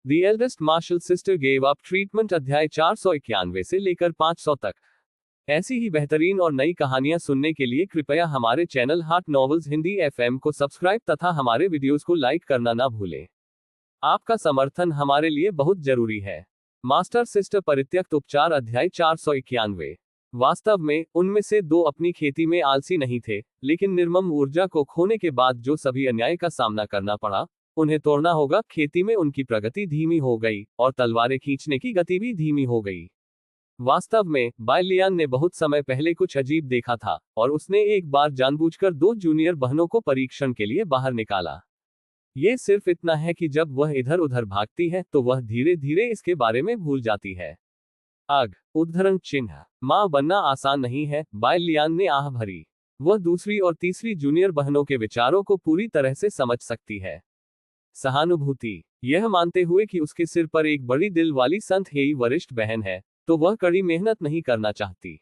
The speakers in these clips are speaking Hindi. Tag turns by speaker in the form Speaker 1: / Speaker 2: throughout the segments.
Speaker 1: The eldest martial sister gave up treatment अध्याय 491 से लेकर 500 तक। ऐसी ही बेहतरीन और नई कहानियां सुनने के लिए कृपया हमारे channel heart novels Hindi FM को सब्सक्राइब तथा हमारे वीडियोस को लाइक करना ना भूलें। आपका समर्थन हमारे लिए बहुत जरूरी है। मास्टर सिस्टर परित्यक्त उपचार अध्याय 491। वास्तव में उनमें से दो अपनी खेती में आलसी नहीं थे, लेकिन निर्मम ऊर्जा को खोने के बाद जो सभी अन्याय का सामना करना पड़ा, उन्हें तोड़ना होगा। खेती में उनकी प्रगति धीमी हो गई और तलवारें खींचने की गति भी धीमी हो गई। वास्तव में बाय लियान ने बहुत समय पहले कुछ अजीब देखा था और उसने एक बार जानबूझकर दो जूनियर बहनों को परीक्षण के लिए बाहर निकाला। ये सिर्फ इतना है कि जब वह इधर उधर भागती है तो वह धीरे धीरे इसके बारे में भूल जाती है। उद्धरण चिन्ह। मां बनना आसान नहीं है, बाय लियान ने आह भरी। वह दूसरी और तीसरी जूनियर बहनों के विचारों को पूरी तरह से समझ सकती है। सहानुभूति। यह मानते हुए कि उसके सिर पर एक बड़ी दिल वाली संत हेई वरिष्ठ बहन है, तो वह कड़ी मेहनत नहीं करना चाहती।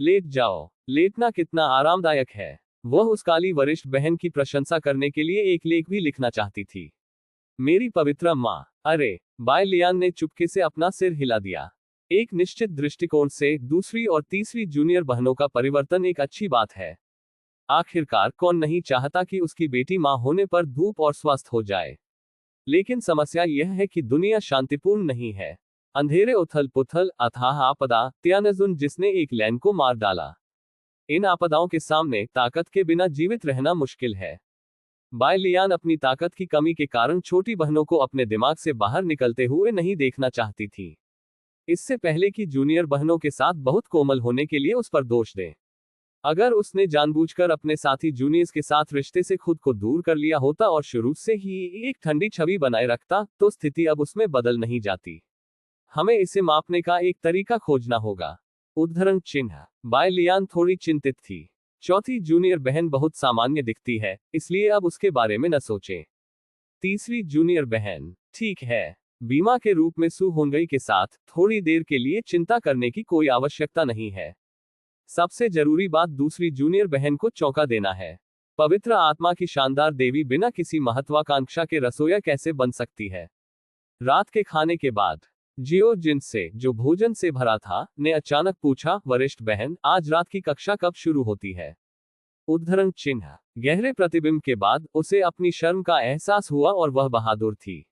Speaker 1: लेट जाओ। लेटना कितना आरामदायक है। वह उस काली वरिष्ठ बहन की प्रशंसा करने के लिए एक लेख भी लिखना चाहती थी। मेरी पवित्र माँ। अरे, बाय लियान ने चुपके से अपना सिर हिला दिया। एक निश्चित दृष्टिकोण से दूसरी और तीसरी जूनियर बहनों का परिवर्तन एक अच्छी बात है। आखिरकार कौन नहीं चाहता कि उसकी बेटी मां होने पर धूप और स्वस्थ हो जाए। लेकिन समस्या यह है कि दुनिया शांतिपूर्ण नहीं है। अंधेरे, उथल पुथल, अथाह आपदा, त्यानजुन जिसने एक लैन को मार डाला। इन आपदाओं के सामने ताकत के बिना जीवित रहना मुश्किल है। बाय लियान अपनी ताकत की कमी के कारण छोटी बहनों को अपने दिमाग से बाहर निकलते हुए नहीं देखना चाहती थी। इससे पहले कि जूनियर बहनों के साथ बहुत कोमल होने के लिए उस पर दोष दें। अगर उसने जानबूझकर अपने साथी जूनियर्स के साथ रिश्ते से खुद को दूर कर लिया होता और शुरू से ही एक ठंडी छवि बनाए रखता, तो स्थिति अब उसमें बदल नहीं जाती। हमें इसे मापने का एक तरीका खोजना होगा। उद्धरण चिन्ह। बाय लियान थोड़ी चिंतित थी। चौथी जूनियर बहन बहुत सामान्य दिखती है, इसलिए अब उसके बारे में न सोचें। तीसरी जूनियर बहन। ठीक है। बीमा के रूप में सू होंगई के साथ थोड़ी देर के लिए चिंता करने की कोई आवश्यकता नहीं है। सबसे जरूरी बात दूसरी जूनियर बहन को चौंका देना है। पवित्र आत्मा की शानदार देवी बिना किसी महत्वाकांक्षा के रसोया कैसे बन सकती है। रात के खाने के बाद जियो जिनसे, जो भोजन से भरा था, ने अचानक पूछा, वरिष्ठ बहन, आज रात की कक्षा कब शुरू होती है? उद्धरण चिन्ह। गहरे प्रतिबिंब के बाद उसे अपनी शर्म का एहसास हुआ और वह बहादुर थी।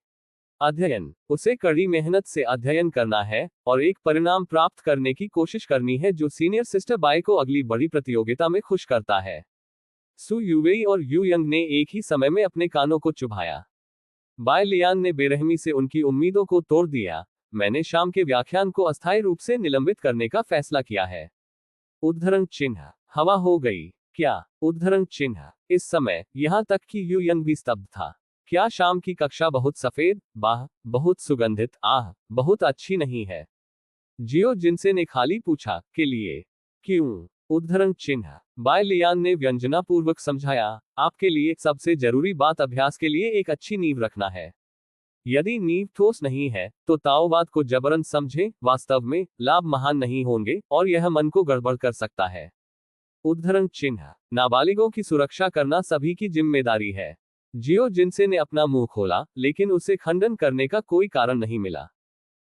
Speaker 1: अध्ययन। उसे कड़ी मेहनत से अध्ययन करना है और एक परिणाम प्राप्त करने की कोशिश करनी है जो सीनियर सिस्टर बाय को अगली बड़ी प्रतियोगिता में खुश करता है। सु यूवेई और यू यंग ने एक ही समय में अपने कानों को चुभाया। बाय लियान ने बेरहमी से उनकी उम्मीदों को तोड़ दिया। मैंने शाम के व्याख्यान को अस्थायी रूप से निलंबित करने का फैसला किया है। उद्धरण चिन्ह। हवा हो गई क्या? उद्धरण चिन्ह। इस समय यहां तक कि यू यंग भी स्तब्ध था। क्या शाम की कक्षा बहुत सफेद, बाह, बहुत सुगंधित, आह, बहुत अच्छी नहीं है? जियो जिनसे ने खाली पूछा, के लिए? क्यों? उद्धरण चिन्ह। बाय लियान ने व्यंजनापूर्वक समझाया, आपके लिए सबसे जरूरी बात अभ्यास के लिए एक अच्छी नींव रखना है। यदि नींव ठोस नहीं है, तो ताओवाद को जबरन समझें, वास्तव में लाभ महान नहीं होंगे और यह मन को गड़बड़ कर सकता है। उद्धरण चिन्ह। नाबालिगों की सुरक्षा करना सभी की जिम्मेदारी है। जियो जिनसे ने अपना मुंह खोला, लेकिन उसे खंडन करने का कोई कारण नहीं मिला।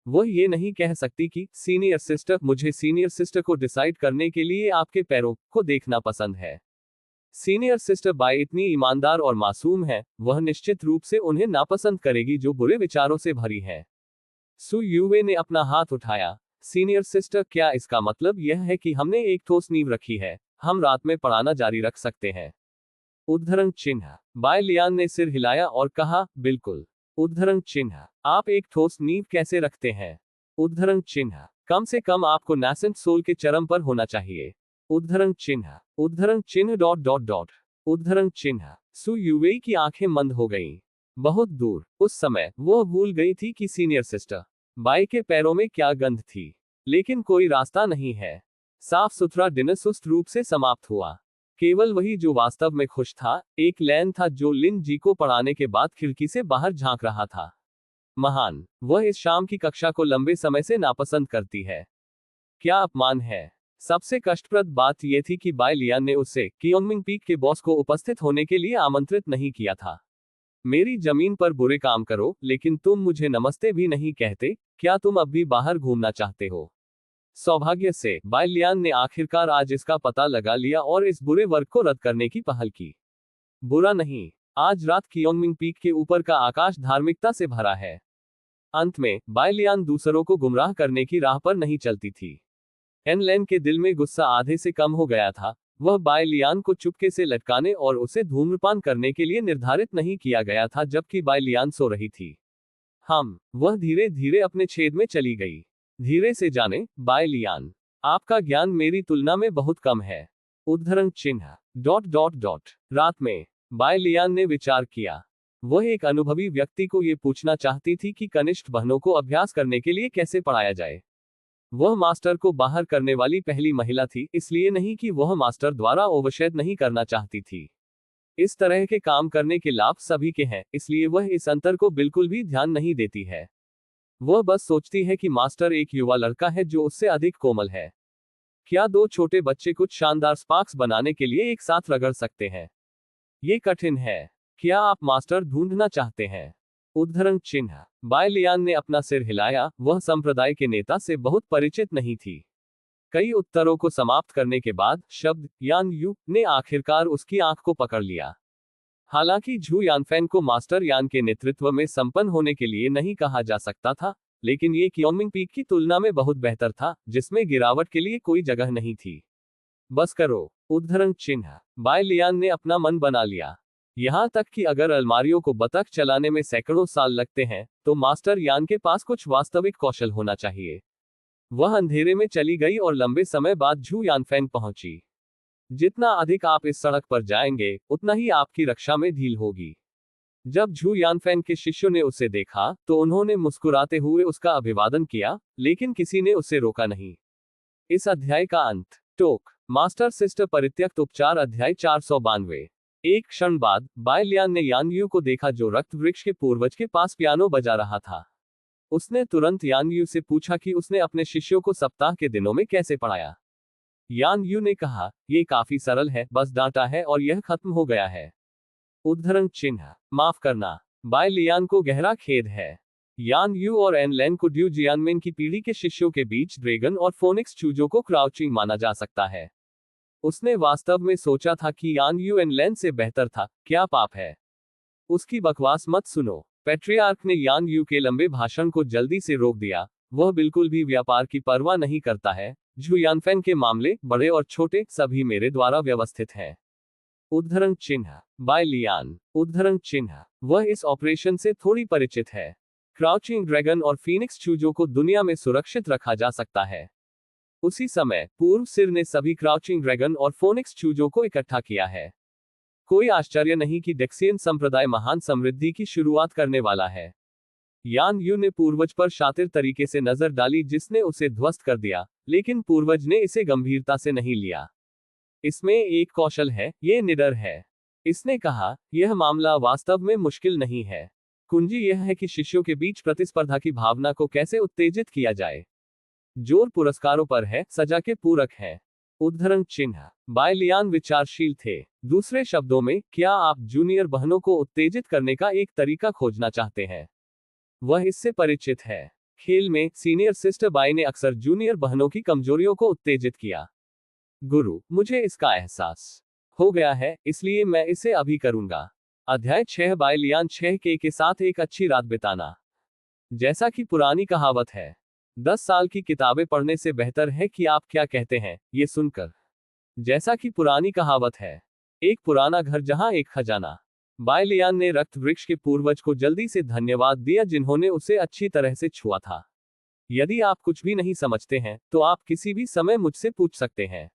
Speaker 1: वह ये नहीं कह सकती कि सीनियर सिस्टर, मुझे सीनियर सिस्टर को डिसाइड करने के लिए आपके पैरों को देखना पसंद है। सीनियर सिस्टर बाय इतनी ईमानदार और मासूम है, वह निश्चित रूप से उन्हें नापसंद करेगी जो बुरे विचारों से भरी है। सु यूवे ने अपना हाथ उठाया। सीनियर सिस्टर, क्या इसका मतलब यह है कि हमने एक ठोस नींव रखी है, हम रात में पढ़ाना जारी रख सकते हैं? उद्धरण चिन्ह। बाय लियान ने सिर हिलाया और कहा, बिल्कुल। उद्धरण चिन्ह। आप एक ठोस नींव कैसे रखते हैं? उद्धरण चिन्ह। कम से कम आपको नैसेंट सोल के चरम पर होना चाहिए। उद्धरण चिन्ह। उद्धरण चिन्ह डॉट डॉट डॉट। उद्धरण चिन्ह। सु यूवेई की आंखें मंद हो गईं। बहुत दूर उस समय वह भूल गई थी कि सीनियर सिस्टर बाय के पैरों में क्या गंध थी। लेकिन कोई रास्ता नहीं है। साफ सुथरा डिनर सुस्त रूप से समाप्त हुआ। केवल वही जो वास्तव में खुश था, एक लैन था जो लिन जी को पढ़ाने के बाद खिड़की से बाहर झांक रहा था। महान। वह इस शाम की कक्षा को लंबे समय से नापसंद करती है। क्या अपमान है। सबसे कष्टप्रद बात यह थी कि बाय लियान ने उसे कियोंगमिंग पीक के बॉस को उपस्थित होने के लिए आमंत्रित नहीं किया था। मेरी जमीन पर बुरे काम करो, लेकिन तुम मुझे नमस्ते भी नहीं कहते, क्या तुम अब भी बाहर घूमना चाहते हो? सौभाग्य से बाय लियान ने आखिरकार आज इसका पता लगा लिया और इस बुरे वर्ग को रद्द करने की पहल की। बुरा नहीं, आज रात कियोंगमिंग पीक के ऊपर का आकाश धार्मिकता से भरा है। अंत में बाय लियान दूसरों को गुमराह करने की राह पर नहीं चलती थी। एन लेन के दिल में गुस्सा आधे से कम हो गया था। वह बाय लियान को चुपके से लटकाने और उसे धूम्रपान करने के लिए निर्धारित नहीं किया गया था जबकि बाय लियान सो रही थी। वह धीरे धीरे अपने छेद में चली गई। धीरे से जाने, बाय लियान। आपका ज्ञान मेरी तुलना में बहुत कम है। उद्धरण चिन्ह रात में बाय लियान ने विचार किया। वह एक अनुभवी व्यक्ति को यह पूछना चाहती थी कि कनिष्ठ बहनों को अभ्यास करने के लिए कैसे पढ़ाया जाए। वह मास्टर को बाहर करने वाली पहली महिला थी, इसलिए नहीं कि वह मास्टर द्वारा ओवरशेड नहीं करना चाहती थी। इस तरह के काम करने के लाभ सभी के हैं, इसलिए वह इस अंतर को बिल्कुल भी ध्यान नहीं देती है। वह बस सोचती है कि मास्टर एक युवा लड़का है जो उससे अधिक कोमल है। क्या दो छोटे बच्चे कुछ शानदार स्पार्क्स बनाने के लिए एक साथ रगड़ सकते हैं? ये कठिन है। क्या आप मास्टर ढूंढना चाहते हैं? उद्धरण चिन्ह। बाय लियान ने अपना सिर हिलाया। वह संप्रदाय के नेता से बहुत परिचित नहीं थी। कई उत्तरों को समाप्त करने के बाद शब्द यान यू ने आखिरकार उसकी आंख को पकड़ लिया। हालांकि झू यानफेन को मास्टर यान के नेतृत्व में संपन्न होने के लिए नहीं कहा जा सकता था, लेकिन ये कियोंगमिंग पीक की तुलना में बहुत बेहतर था, जिसमें गिरावट के लिए कोई जगह नहीं थी। बस करो। उद्धरण चिन्ह। बाय लियान ने अपना मन बना लिया। यहां तक कि अगर अलमारियों को बतख चलाने में सैकड़ों साल लगते हैं, तो मास्टर यान के पास कुछ वास्तविक कौशल होना चाहिए। वह अंधेरे में चली गई और लंबे समय बाद झू यानफेन पहुंची। जितना अधिक आप इस सड़क पर जाएंगे, उतना ही आपकी रक्षा में ढील होगी। जब झू यानफेन के शिष्यों ने उसे देखा, तो उन्होंने मुस्कुराते हुए उसका अभिवादन किया, लेकिन किसी ने उसे रोका नहीं। इस अध्याय का अंत। टोक मास्टर सिस्टर परित्यक्त उपचार अध्याय 492। एक क्षण बाद बाय लियान ने यान यू को देखा जो रक्त वृक्ष के पूर्वज के पास पियानो बजा रहा था। उसने तुरंत यान यू से पूछा कि उसने अपने शिष्यों को सप्ताह के दिनों में कैसे पढ़ाया। यान यू ने कहा, यह काफी सरल है, बस डांटा है और यह खत्म हो गया है। उद्धरण चिन्ह। माफ करना। बाय लियान को गहरा खेद है। यान यू और एन लेन को ड्यू जियानमेन की पीढ़ी के शिष्यों के बीच ड्रैगन और फोनिक्स चूजों को क्राउचिंग माना जा सकता है। उसने वास्तव में सोचा था कि यान यू एन लेन से बेहतर था। क्या पाप है? उसकी बकवास मत सुनो। पैट्रियार्क ने यान यू के लंबे भाषण को जल्दी से रोक दिया। वह बिल्कुल भी व्यापार की परवाह नहीं करता है। झू यानफेन के मामले, बड़े और छोटे, सभी मेरे द्वारा व्यवस्थित हैं। उद्धरण चिन्ह। By Lian. उद्धरण चिन्ह। वह इस ऑपरेशन से थोड़ी परिचित है। क्राउचिंग ड्रैगन और फीनिक्स चूजों को दुनिया में सुरक्षित रखा जा सकता है। उसी समय पूर्व सिर ने सभी क्राउचिंग ड्रैगन और फोनिक्स चूजों को इकट्ठा किया है। कोई आश्चर्य नहीं कि डेक्सियन संप्रदाय महान समृद्धि की शुरुआत करने वाला है। यान यू ने पूर्वज पर शातिर तरीके से नजर डाली जिसने उसे ध्वस्त कर दिया, लेकिन पूर्वज ने इसे गंभीरता से नहीं लिया। इसमें एक कौशल है, ये निडर है। इसने कहा, यह मामला वास्तव में मुश्किल नहीं है। कुंजी यह है कि शिष्यों के बीच प्रतिस्पर्धा की भावना को कैसे उत्तेजित किया जाए। जोर पुरस्कारों पर है, सजा के पूरक है। उद्धरण चिन्ह। बाय लियान विचारशील थे। दूसरे शब्दों में, क्या आप जूनियर बहनों को उत्तेजित करने का एक तरीका खोजना चाहते हैं? वह इससे परिचित है। खेल में सीनियर सिस्टर बाय ने अक्सर जूनियर बहनों की कमजोरियों को उत्तेजित किया। गुरु, मुझे इसका एहसास हो गया है, इसलिए मैं इसे अभी करूंगा। अध्याय 6 बाय लियान 6 के साथ एक अच्छी रात बिताना। जैसा कि पुरानी कहावत है, 10 साल की किताबें पढ़ने से बेहतर है कि आप क्या कहते हैं, ये सुनकर। जैसा कि पुरानी कहावत है, एक पुराना घर जहां एक खजाना। बाय लियान ने रक्त वृक्ष के पूर्वज को जल्दी से धन्यवाद दिया जिन्होंने उसे अच्छी तरह से छुआ था। यदि आप कुछ भी नहीं समझते हैं, तो आप किसी भी समय मुझसे पूछ सकते हैं।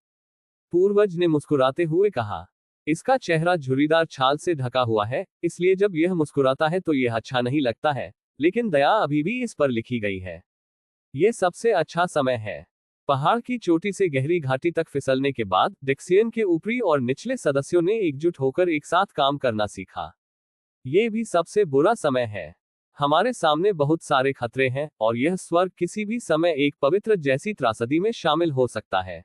Speaker 1: पूर्वज ने मुस्कुराते हुए कहा। इसका चेहरा झुर्रीदार छाल से ढका हुआ है, इसलिए जब यह मुस्कुराता है तो यह अच्छा नहीं लगता है, लेकिन दया अभी भी इस पर लिखी गई है। यह सबसे अच्छा समय है। पहाड़ की चोटी से गहरी घाटी तक फिसलने के बाद डेक्सियन के ऊपरी और निचले सदस्यों ने एकजुट होकर एक साथ काम करना सीखा। यह भी सबसे बुरा समय है। हमारे सामने बहुत सारे खतरे हैं, और यह स्वर्ग किसी भी समय एक पवित्र जैसी त्रासदी में शामिल हो सकता है।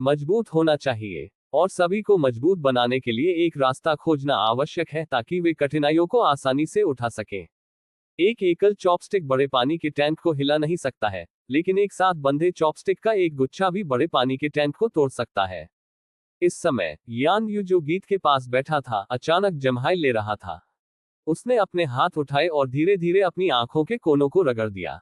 Speaker 1: मजबूत होना चाहिए। और सभी को मजबूत बनाने के लिए एक रास्ता खोजना आवश्यक है ताकि वे कठिनाइयों को आसानी से उठा सकें। एक एकल चॉपस्टिक बड़े पानी के टैंक को हिला नहीं सकता है, लेकिन एक साथ बंधे चॉपस्टिक का एक गुच्छा भी बड़े पानी के टैंक को तोड़ सकता है। इस समय यान यू जो गीत के पास बैठा था, अचानक जम्हाई ले रहा था। उसने अपने हाथ उठाए और धीरे धीरे अपनी आंखों के कोनों को रगड़ दिया।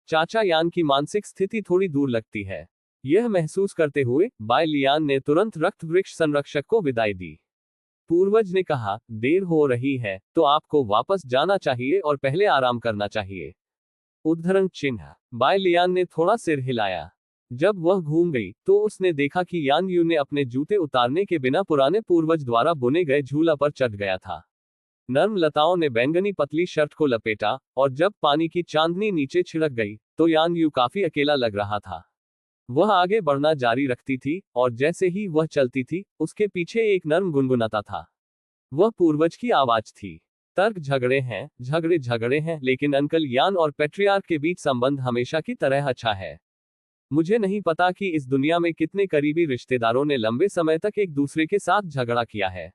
Speaker 1: चाचा यान की मानसिक स्थिति थोड़ी दूर लगती है। यह महसूस करते हुए बाय लियान ने तुरंत रक्त वृक्ष संरक्षक को विदाई दी। पूर्वज ने कहा, देर हो रही है तो आपको वापस जाना चाहिए और पहले आराम करना चाहिए। उद्धरण चिन्ह। बाय लियान ने थोड़ा सिर हिलाया। जब वह घूम गई तो उसने देखा कि यान यू ने अपने जूते उतारने के बिना पुराने पूर्वज द्वारा बुने गए झूला पर चढ़ गया था। नर्म लताओं ने बैंगनी पतली शर्ट को लपेटा, और जब पानी की चांदनी नीचे छिड़क गई तो यान यू काफी अकेला लग रहा था। वह आगे बढ़ना जारी रखती थी, और जैसे ही वह चलती थी, उसके पीछे एक नर्म गुनगुनाता था। वह पूर्वज की आवाज थी। तर्क झगड़े हैं, लेकिन अंकल यान और पेट्रियार्क के बीच संबंध हमेशा की तरह अच्छा है। मुझे नहीं पता कि इस दुनिया में कितने करीबी रिश्तेदारों ने लंबे समय तक एक दूसरे के साथ झगड़ा किया है।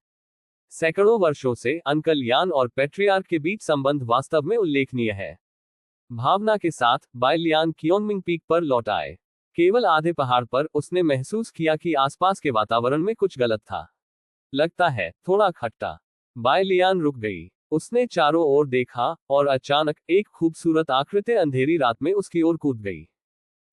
Speaker 1: सैकड़ों वर्षों से अंकल यान और पेट्रियार्क के बीच संबंध वास्तव में उल्लेखनीय है। भावना के साथ बाय लियान कियोंगमिंग पीक पर लौट आए। केवल आधे पहाड़ पर उसने महसूस किया कि आसपास के वातावरण में कुछ गलत था। लगता है थोड़ा खट्टा। बाय लियान रुक गई। उसने चारों ओर देखा और अचानक एक खूबसूरत आकृति अंधेरी रात में उसकी ओर कूद गई।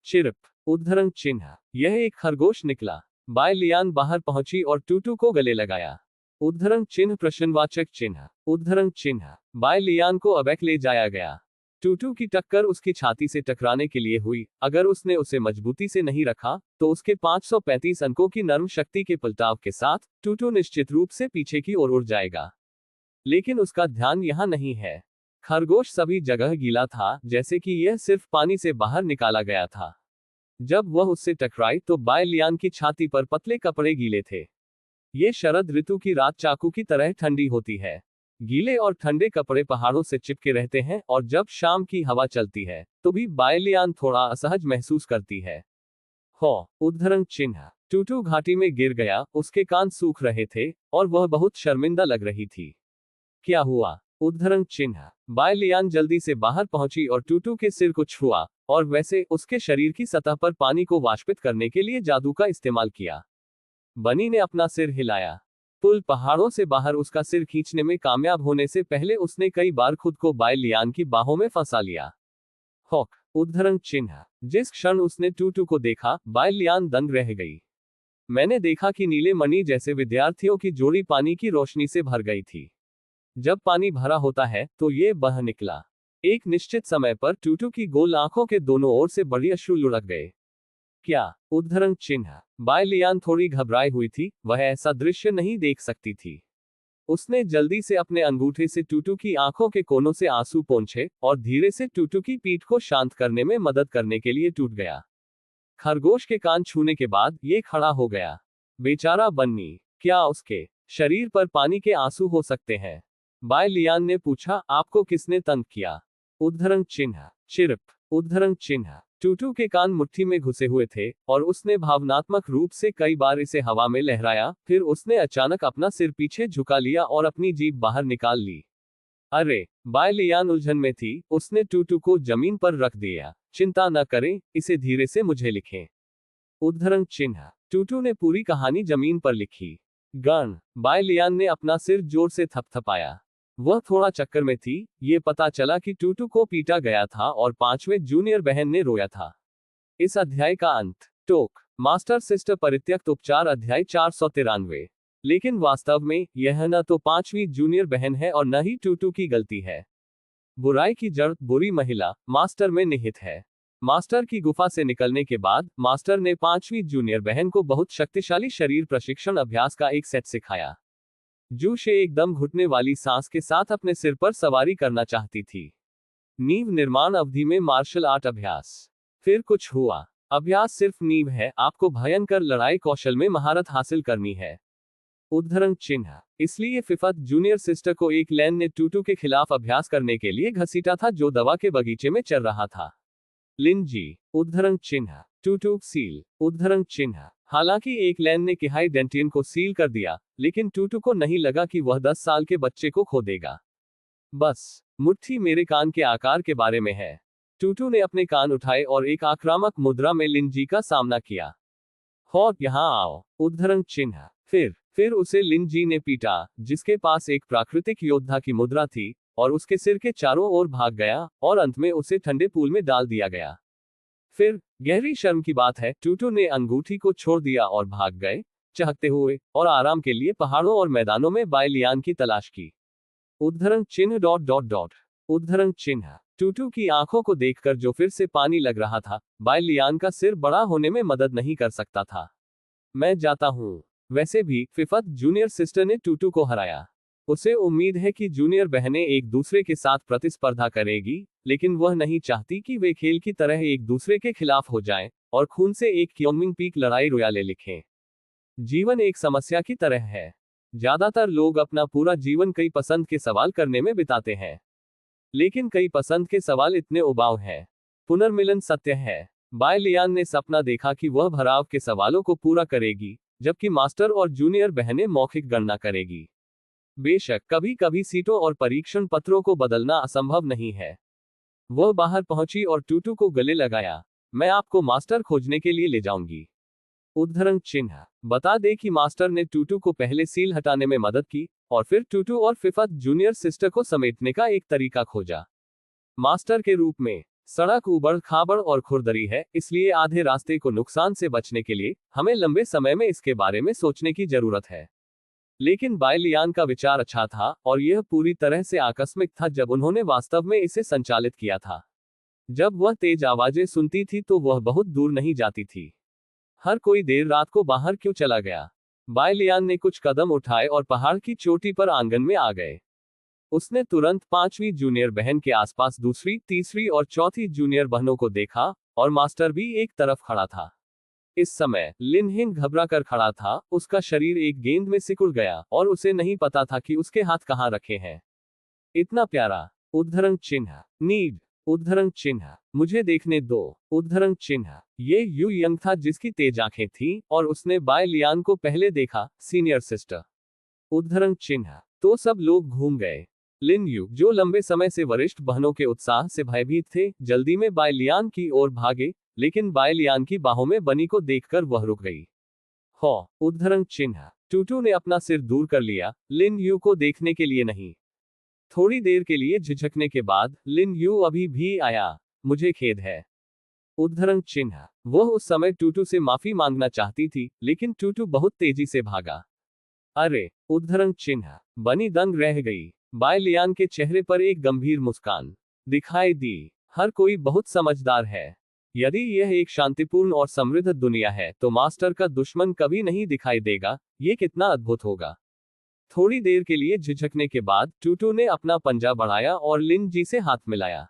Speaker 1: चिरप। उद्धरण चिन्ह। यह एक खरगोश निकला। बाय लियान बाहर पहुंची और टूटू को गले लगाया। उद्धरण चिन्ह प्रश्नवाचक चिन्ह। उद्धरण चिन्ह। बाय लियान को अबैक ले जाया गया। टूटू की टक्कर उसकी छाती से टकराने के लिए हुई। अगर उसने उसे मजबूती से नहीं रखा तो उसके 535 अंकों की नर्म शक्ति के पलटाव के साथ टूटू निश्चित रूप से पीछे की ओर उड़ जाएगा। लेकिन उसका ध्यान यहां नहीं है। खरगोश सभी जगह गीला था, जैसे कि यह सिर्फ पानी से बाहर निकाला गया था। जब वह उससे टकराई तो बाय लियान की छाती पर पतले कपड़े गीले थे। ये शरद ऋतु की रात चाकू की तरह ठंडी होती है। गीले और ठंडे कपड़े पहाड़ों से चिपके रहते हैं, और जब शाम की हवा चलती है तो भी बाय लियान थोड़ा असहज महसूस करती है। उद्धरण चिन्ह। टूटू घाटी में गिर गया। उसके कान सूख रहे थे और वह बहुत शर्मिंदा लग रही थी। क्या हुआ? उद्धरण चिन्ह। बाय लियान जल्दी से बाहर पहुंची और टूटू के सिर को छुआ, और वैसे उसके शरीर की सतह पर पानी को वाष्पित करने के लिए जादू का इस्तेमाल किया। बनी ने अपना सिर हिलाया। पुल पहाड़ों से बाहर उसका सिर खींचने में कामयाब होने से पहले उसने कई बार खुद को बाय लियान की बाहों में फंसा लिया। उद्धरण चिन्ह। जिस क्षण उसने टूटू को देखा, बाय लियान दंग रह गई। मैंने देखा कि नीले मणि जैसे विद्यार्थियों की जोड़ी पानी की रोशनी से भर गई थी। जब पानी भरा होता है तो ये बह निकला। एक निश्चित समय पर टूटू की गोल आंखों के दोनों ओर से बड़ी अश्रु लुढ़क गए। क्या? उद्धरण चिन्ह। बाय लियान थोड़ी घबराई हुई थी। वह ऐसा दृश्य नहीं देख सकती थी। उसने जल्दी से अपने अंगूठे से टूटू की आंखों के कोनों से आंसू पोंछे और धीरे से टूटू की पीठ को शांत करने में मदद करने के लिए टूट गया। खरगोश के कान छूने के बाद ये खड़ा हो गया। बेचारा बन्नी, क्या उसके शरीर पर पानी के आंसू हो सकते हैं? बाय लियान ने पूछा, आपको किसने तंग किया? उद्धरण चिन्ह। चिरप। उद्धरण चिन्ह। टूटू के कान मुट्ठी में घुसे हुए थे और उसने भावनात्मक रूप से कई बार इसे हवा में लहराया। फिर उसने अचानक अपना सिर पीछे झुका लिया और अपनी जीभ बाहर निकाल ली। अरे! बाय लियान उलझन में थी। उसने टूटू को जमीन पर रख दिया। चिंता न करें, इसे धीरे से मुझे लिखें। उद्धरण चिन्ह। टूटू ने पूरी कहानी जमीन पर लिखी। गण। बाय लियान ने अपना सिर जोर से थपथपाया। वह थोड़ा चक्कर में थी। ये पता चला कि टूटू को पीटा गया था और 5वें जूनियर बहन ने रोया था। इस अध्याय का अंत। टोक। मास्टर सिस्टर परित्यक्त उपचार अध्याय 493। लेकिन वास्तव में यह न तो 5वीं जूनियर बहन है और न ही टूटू की गलती है। बुराई की जड़, बुरी महिला, मास्टर में निहित है। मास्टर की गुफा से निकलने के बाद मास्टर ने 5वीं जूनियर बहन को बहुत शक्तिशाली शरीर प्रशिक्षण अभ्यास का एक सेट सिखाया। जू शे एकदम घुटने वाली सांस के साथ अपने सिर पर सवारी करना चाहती थी। नींव निर्माण अवधि में मार्शल आर्ट अभ्यास। फिर कुछ हुआ। अभ्यास सिर्फ नींव है, आपको भयंकर लड़ाई कौशल में महारत हासिल करनी है। उद्धरण चिन्ह। इसलिए 5th जूनियर सिस्टर को एक लैन ने टूटू के खिलाफ अभ्यास करने के लिए घसीटा था, जो दवा के बगीचे में चल रहा था। लिन जी। उद्धरण चिन्ह। टूटू सील। उद्धरण चिन्ह। हालांकि एक लैन ने किहाई डेंटियन को सील कर दिया, लेकिन टूटू को नहीं लगा कि वह 10 साल के बच्चे को खो देगा। बस मुट्ठी मेरे कान के आकार के बारे में है। टूटू ने अपने कान उठाए और एक आक्रामक मुद्रा में लिन जी का सामना किया। हो, यहाँ आओ, उद्धरण चिन्ह। फिर उसे लिन जी ने पीटा, जिसके पास एक प्राकृतिक योद्धा की मुद्रा थी, और उसके सिर के चारों ओर भाग गया, और अंत में उसे ठंडे पूल में डाल दिया गया। फिर गहरी शर्म की बात है, टूटू ने अंगूठी को छोड़ दिया और भाग गए, चहकते हुए, और आराम के लिए पहाड़ों और मैदानों में बाय लियान की तलाश की। उद्धरण चिन्ह। उद्धरण चिन्ह। टूटू की आंखों को देखकर जो फिर से पानी लग रहा था, बाय लियान का सिर बड़ा होने में मदद नहीं कर सकता था। मैं जाता हूँ। वैसे भी फिफत जूनियर सिस्टर ने टूटू को हराया। उसे उम्मीद है कि जूनियर बहनें एक दूसरे के साथ प्रतिस्पर्धा करेगी, लेकिन वह नहीं चाहती कि वे खेल की तरह एक दूसरे के खिलाफ हो जाएं, और खून से एक क्योंगमिंग पीक लड़ाई रोयाले लिखें। जीवन एक समस्या की तरह है। ज्यादातर लोग अपना पूरा जीवन कई पसंद के सवाल करने में बिताते हैं, लेकिन कई पसंद के सवाल इतने उबाऊ हैं। पुनर्मिलन सत्य है। बाय लियान ने सपना देखा कि वह भराव के सवालों को पूरा करेगी, जबकि मास्टर और जूनियर बहनें मौखिक गणना करेगी। बेशक कभी कभी सीटों और परीक्षण पत्रों को बदलना असंभव नहीं है। वह बाहर पहुंची और टूटू को गले लगाया। मैं आपको मास्टर खोजने के लिए ले जाऊंगी। उद्धरण चिन्ह। बता दे कि मास्टर ने टूटू को पहले सील हटाने में मदद की, और फिर टूटू और फिफत जूनियर सिस्टर को समेटने का एक तरीका खोजा। मास्टर के रूप में सड़क उबड़ खाबड़ और खुरदरी है, इसलिए आधे रास्ते को नुकसान से बचने के लिए हमें लंबे समय में इसके बारे में सोचने की जरूरत है। लेकिन बाय लियान का विचार अच्छा था, और यह पूरी तरह से आकस्मिक था जब उन्होंने वास्तव में इसे संचालित किया था। जब वह तेज आवाजें सुनती थी तो वह बहुत दूर नहीं जाती थी। हर कोई देर रात को बाहर क्यों चला गया? बाय लियान ने कुछ कदम उठाए और पहाड़ की चोटी पर आंगन में आ गए। उसने तुरंत 5वीं जूनियर बहन के आसपास दूसरी, तीसरी और चौथी जूनियर बहनों को देखा, और मास्टर भी एक तरफ खड़ा था। इस समय लिन हिंग घबरा कर खड़ा था, उसका शरीर एक गेंद में सिकुड़ गया, और उसे नहीं पता था कि उसके हाथ कहाँ रखे हैं। इतना प्यारा। उद्धरण चिन्ह। नीड। उद्धरण चिन्ह। मुझे देखने दो। उद्धरण चिन्ह। ये यू यंग था जिसकी तेज आंखें थीं, और उसने बाय लियान को पहले देखा, सीनियर सिस्टर। उद्धरण चिन्ह। तो सब लोग घूम गए। लिन यू, जो लंबे समय से वरिष्ठ बहनों के उत्साह से भयभीत थे, जल्दी में बाय लियान की ओर भागे, लेकिन बाय लियान की बाहों में बनी को देखकर वह रुक गई। हो। उद्धरण चिन्ह। टूटू ने अपना सिर दूर कर लिया, लिन यू को देखने के लिए नहीं। थोड़ी देर के लिए झिझकने के बाद लिन यू अभी भी आया। मुझे खेद है। उद्धरण चिन्ह। वह उस समय टूटू से माफी मांगना चाहती थी, लेकिन टूटू बहुत तेजी से भागा। अरे। उद्धरण चिन्ह। बनी दंग रह गई। बाय लियान के चेहरे पर एक गंभीर मुस्कान दिखाई दी। हर कोई बहुत समझदार है। यदि यह एक शांतिपूर्ण और समृद्ध दुनिया है, तो मास्टर का दुश्मन कभी नहीं दिखाई देगा। ये कितना अद्भुत होगा। थोड़ी देर के लिए झिझकने के बाद टूटू ने अपना पंजा बढ़ाया और लिन जी से हाथ मिलाया।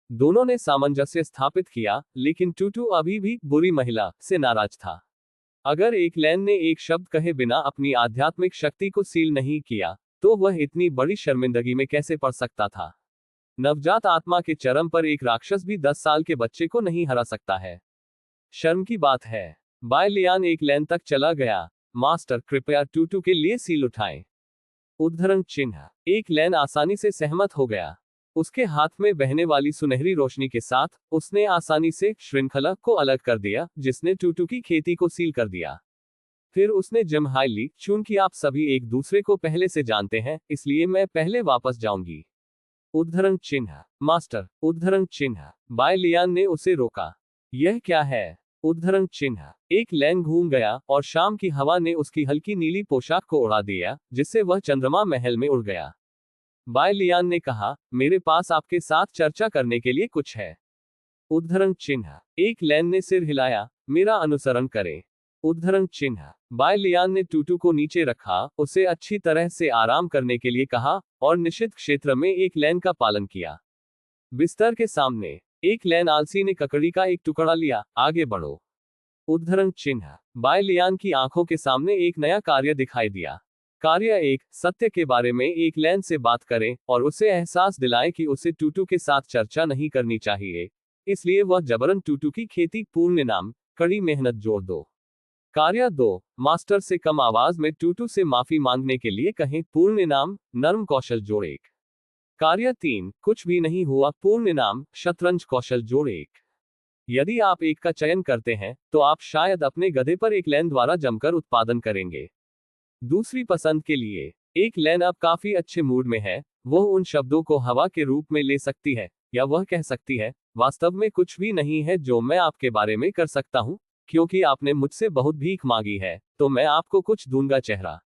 Speaker 1: दोनों ने सामंजस्य स्थापित किया, लेकिन टूटू अभी भी बुरी महिला से नाराज था। अगर एक लैन ने एक शब्द कहे बिना अपनी आध्यात्मिक शक्ति को सील नहीं किया, तो वह इतनी बड़ी शर्मिंदगी में कैसे पड़ सकता था? नवजात आत्मा के चरम पर एक राक्षस भी 10 साल के बच्चे को नहीं हरा सकता है। शर्म की बात है। बाय लियान एक लैन तक चला गया। मास्टर, कृपया टूटू के लिए सील उठाएं। उद्धरण चिन्ह। एक लैन आसानी से सहमत हो गया। उसके हाथ में बहने वाली सुनहरी रोशनी के साथ, उसने आसानी से श्रृंखला को अलग कर दिया, जिसने टूटू की खेती को सील कर दिया। फिर उसने जम्हाई ली, चूंकि आप सभी एक दूसरे को पहले से जानते हैं, इसलिए मैं पहले वापस जाऊंगी। उद्धरण चिन्ह। मास्टर। उद्धरण चिन्ह। बाय लियान ने उसे रोका। यह क्या है? उद्धरण चिन्ह। एक लैन घूम गया, और शाम की हवा ने उसकी हल्की नीली पोशाक को उड़ा दिया, जिससे वह चंद्रमा महल में उड़ गया। बाय लियान ने कहा, मेरे पास आपके साथ चर्चा करने के लिए कुछ है। उद्धरण चिन्ह। एक लैन ने सिर हिलाया, मेरा अनुसरण करें। उद्धरण चिन्ह। बाय लियान ने टूटू को नीचे रखा, उसे अच्छी तरह से आराम करने के लिए कहा, और निषिद्ध क्षेत्र में एक लैन का पालन किया। बिस्तर के सामने एक लैन आलसी ने ककड़ी का एक टुकड़ा लिया, आगे बढ़ो। उद्धरण चिन्ह। बाय लियान की आंखों के सामने एक नया कार्य दिखाई दिया। कार्य 1, सत्य के बारे में एक लैन से बात करें, और उसे एहसास दिलाएं कि उसे टूटू के साथ चर्चा नहीं करनी चाहिए, इसलिए वह जबरन टूटू की खेती पूर्ण नाम, कड़ी मेहनत जोड़ दो। कार्य 2, मास्टर से कम आवाज में टूटू से माफी मांगने के लिए कहें। पूर्ण इनाम, नर्म कौशल जोड़ 1। कार्य 3, कुछ भी नहीं हुआ। पूर्ण इनाम, शतरंज कौशल जोड़ 1। यदि आप एक का चयन करते हैं तो आप शायद अपने गधे पर एक लेन द्वारा जमकर उत्पादन करेंगे। दूसरी पसंद के लिए, एक लेन अब काफी अच्छे मूड में है। वह उन शब्दों को हवा के रूप में ले सकती है, या वह कह सकती है, वास्तव में कुछ भी नहीं है जो मैं आपके बारे में कर सकता हूं, क्योंकि आपने मुझसे बहुत भीख मांगी है, तो मैं आपको कुछ दूंगा। चेहरा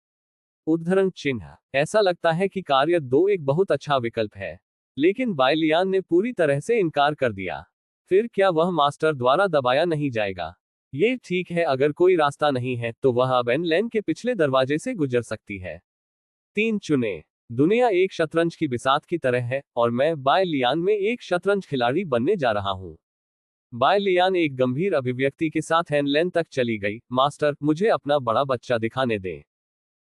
Speaker 1: उद्धरण चिन्ह। ऐसा लगता है कि कार्य 2 एक बहुत अच्छा विकल्प है, लेकिन बायलियान ने पूरी तरह से इनकार कर दिया। फिर क्या वह मास्टर द्वारा दबाया नहीं जाएगा? ये ठीक है, अगर कोई रास्ता नहीं है तो वह अब एन लेन के पिछले दरवाजे से गुजर सकती है। 3 चुने। दुनिया एक शतरंज की बिसात की तरह है, और मैं बायलियान में एक शतरंज खिलाड़ी बनने जा रहा हूं। बायलियान एक गंभीर अभिव्यक्ति के साथ एन लेन तक चली गई। मास्टर, मुझे अपना बड़ा बच्चा दिखाने दें।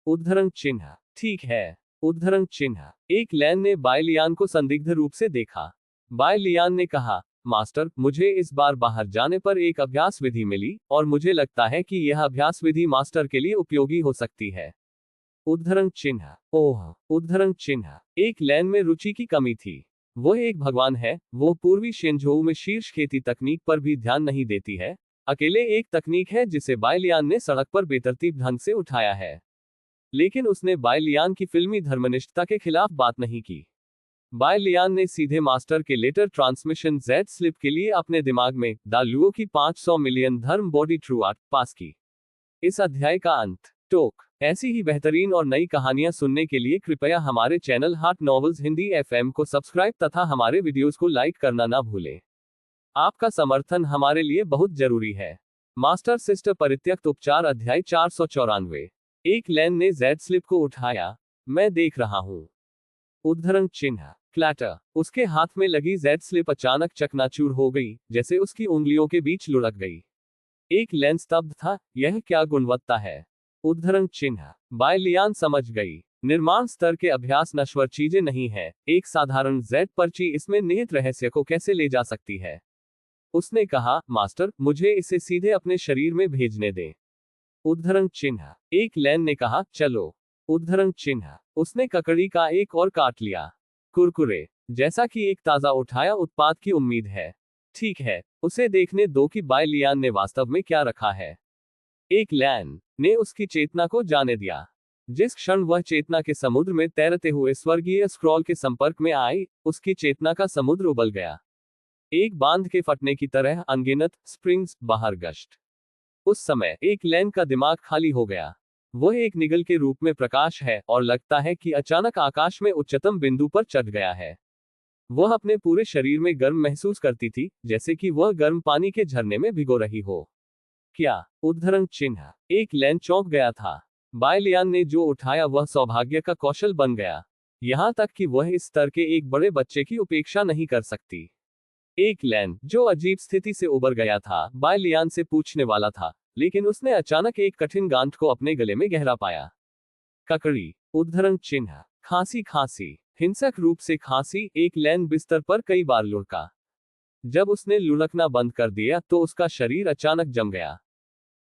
Speaker 1: उद्धरण चिन्ह। ठीक है। उद्धरण चिन्ह। एक लेन ने बायलियान को संदिग्ध रूप से देखा। बायलियान ने कहा, मास्टर, मुझे इस बार बाहर जाने पर एक अभ्यास विधि मिली, और मुझे लगता है कि यह अभ्यास विधि मास्टर के लिए उपयोगी हो सकती है। उद्धरण चिन्ह। ओह। उद्धरण चिन्ह। एक लेन में रुचि की कमी थी। वह एक भगवान है। वो पूर्वी शेंझोऊ में शीर्ष खेती तकनीक पर भी ध्यान नहीं देती है। अकेले एक तकनीक है जिसे बायलियान ने सड़क पर बेतरतीब ढंग से उठाया है, लेकिन उसने बायलियान की फिल्मी धर्मनिष्ठता के खिलाफ बात नहीं की। बायलियान ने सीधे मास्टर के लेटर ट्रांसमिशन जेड स्लिप के लिए अपने दिमाग में द लुओ की 500 मिलियन धर्म बॉडी ट्रू आर्ट पास की। इस अध्याय का अंत। टोक। ऐसी ही बेहतरीन और नई कहानियां सुनने के लिए कृपया हमारे चैनल हाट नॉवेल्स हिंदी एफएम को सब्सक्राइब तथा हमारे वीडियोस को लाइक करना ना भूलें। आपका समर्थन हमारे लिए बहुत जरूरी है। मास्टर सिस्टर परित्यक्त उपचार अध्याय 494। एक लेन ने जेड स्लिप को उठाया। मैं देख रहा हूं। उद्धरण चिन्ह। क्लैटर। उसके हाथ में लगी जेड स्लिप अचानक चकनाचूर हो गई, जैसे उसकी उंगलियों के बीच लुढ़क गई। एक लेन स्तब्ध था। यह क्या गुणवत्ता है? उद्धरण चिन्ह। बायलियान समझ गई। निर्माण स्तर के अभ्यास नश्वर चीजें नहीं है। एक साधारण जेड पर्ची इसमें निहित रहस्य को कैसे ले जा सकती है? उसने कहा, मास्टर, मुझे इसे सीधे अपने शरीर में भेजने दें। उद्धरण चिन्ह। एक लेन ने कहा, चलो। उद्धरण चिन्ह। उसने ककड़ी का एक और काट लिया। कुरकुरे जैसा कि एक ताजा उठाया उत्पाद की उम्मीद है। ठीक है, उसे देखने दो कि बायलियान ने वास्तव में क्या रखा है। एक लैन ने उसकी चेतना को जाने दिया। जिस क्षण वह चेतना के समुद्र में तैरते हुए स्वर्गीय स्क्रॉल के संपर्क में आई, उसकी चेतना का समुद्र उबल गया। एक बांध के फटने की तरह अनगिनत स्प्रिंग्स बाहर गश्त। उस समय एक लैन का दिमाग खाली हो गया। वह एक निगल के रूप में प्रकाश है, और लगता है कि अचानक आकाश में उच्चतम बिंदु पर चढ़ गया है। वह अपने पूरे शरीर में गर्म महसूस करती थी, जैसे कि वह गर्म पानी के झरने में भिगो रही हो। क्या? उद्धरण चिन्ह। एक लैन चौंक गया था। बायलियान ने जो उठाया वह सौभाग्य का कौशल बन गया, यहां तक कि वह इस स्तर के एक बड़े बच्चे की उपेक्षा नहीं कर सकती। एक लैन जो अजीब स्थिति से उबर गया था, बायलियान से पूछने वाला था, लेकिन उसने अचानक एक कठिन गांठ को अपने गले में गहरा पाया। ककड़ी। उद्धरण चिन्ह। खांसी खांसी। हिंसक रूप से खांसी। एक लैन बिस्तर पर कई बार लुढ़का। जब उसने लुढ़कना बंद कर दिया तो उसका शरीर अचानक जम गया।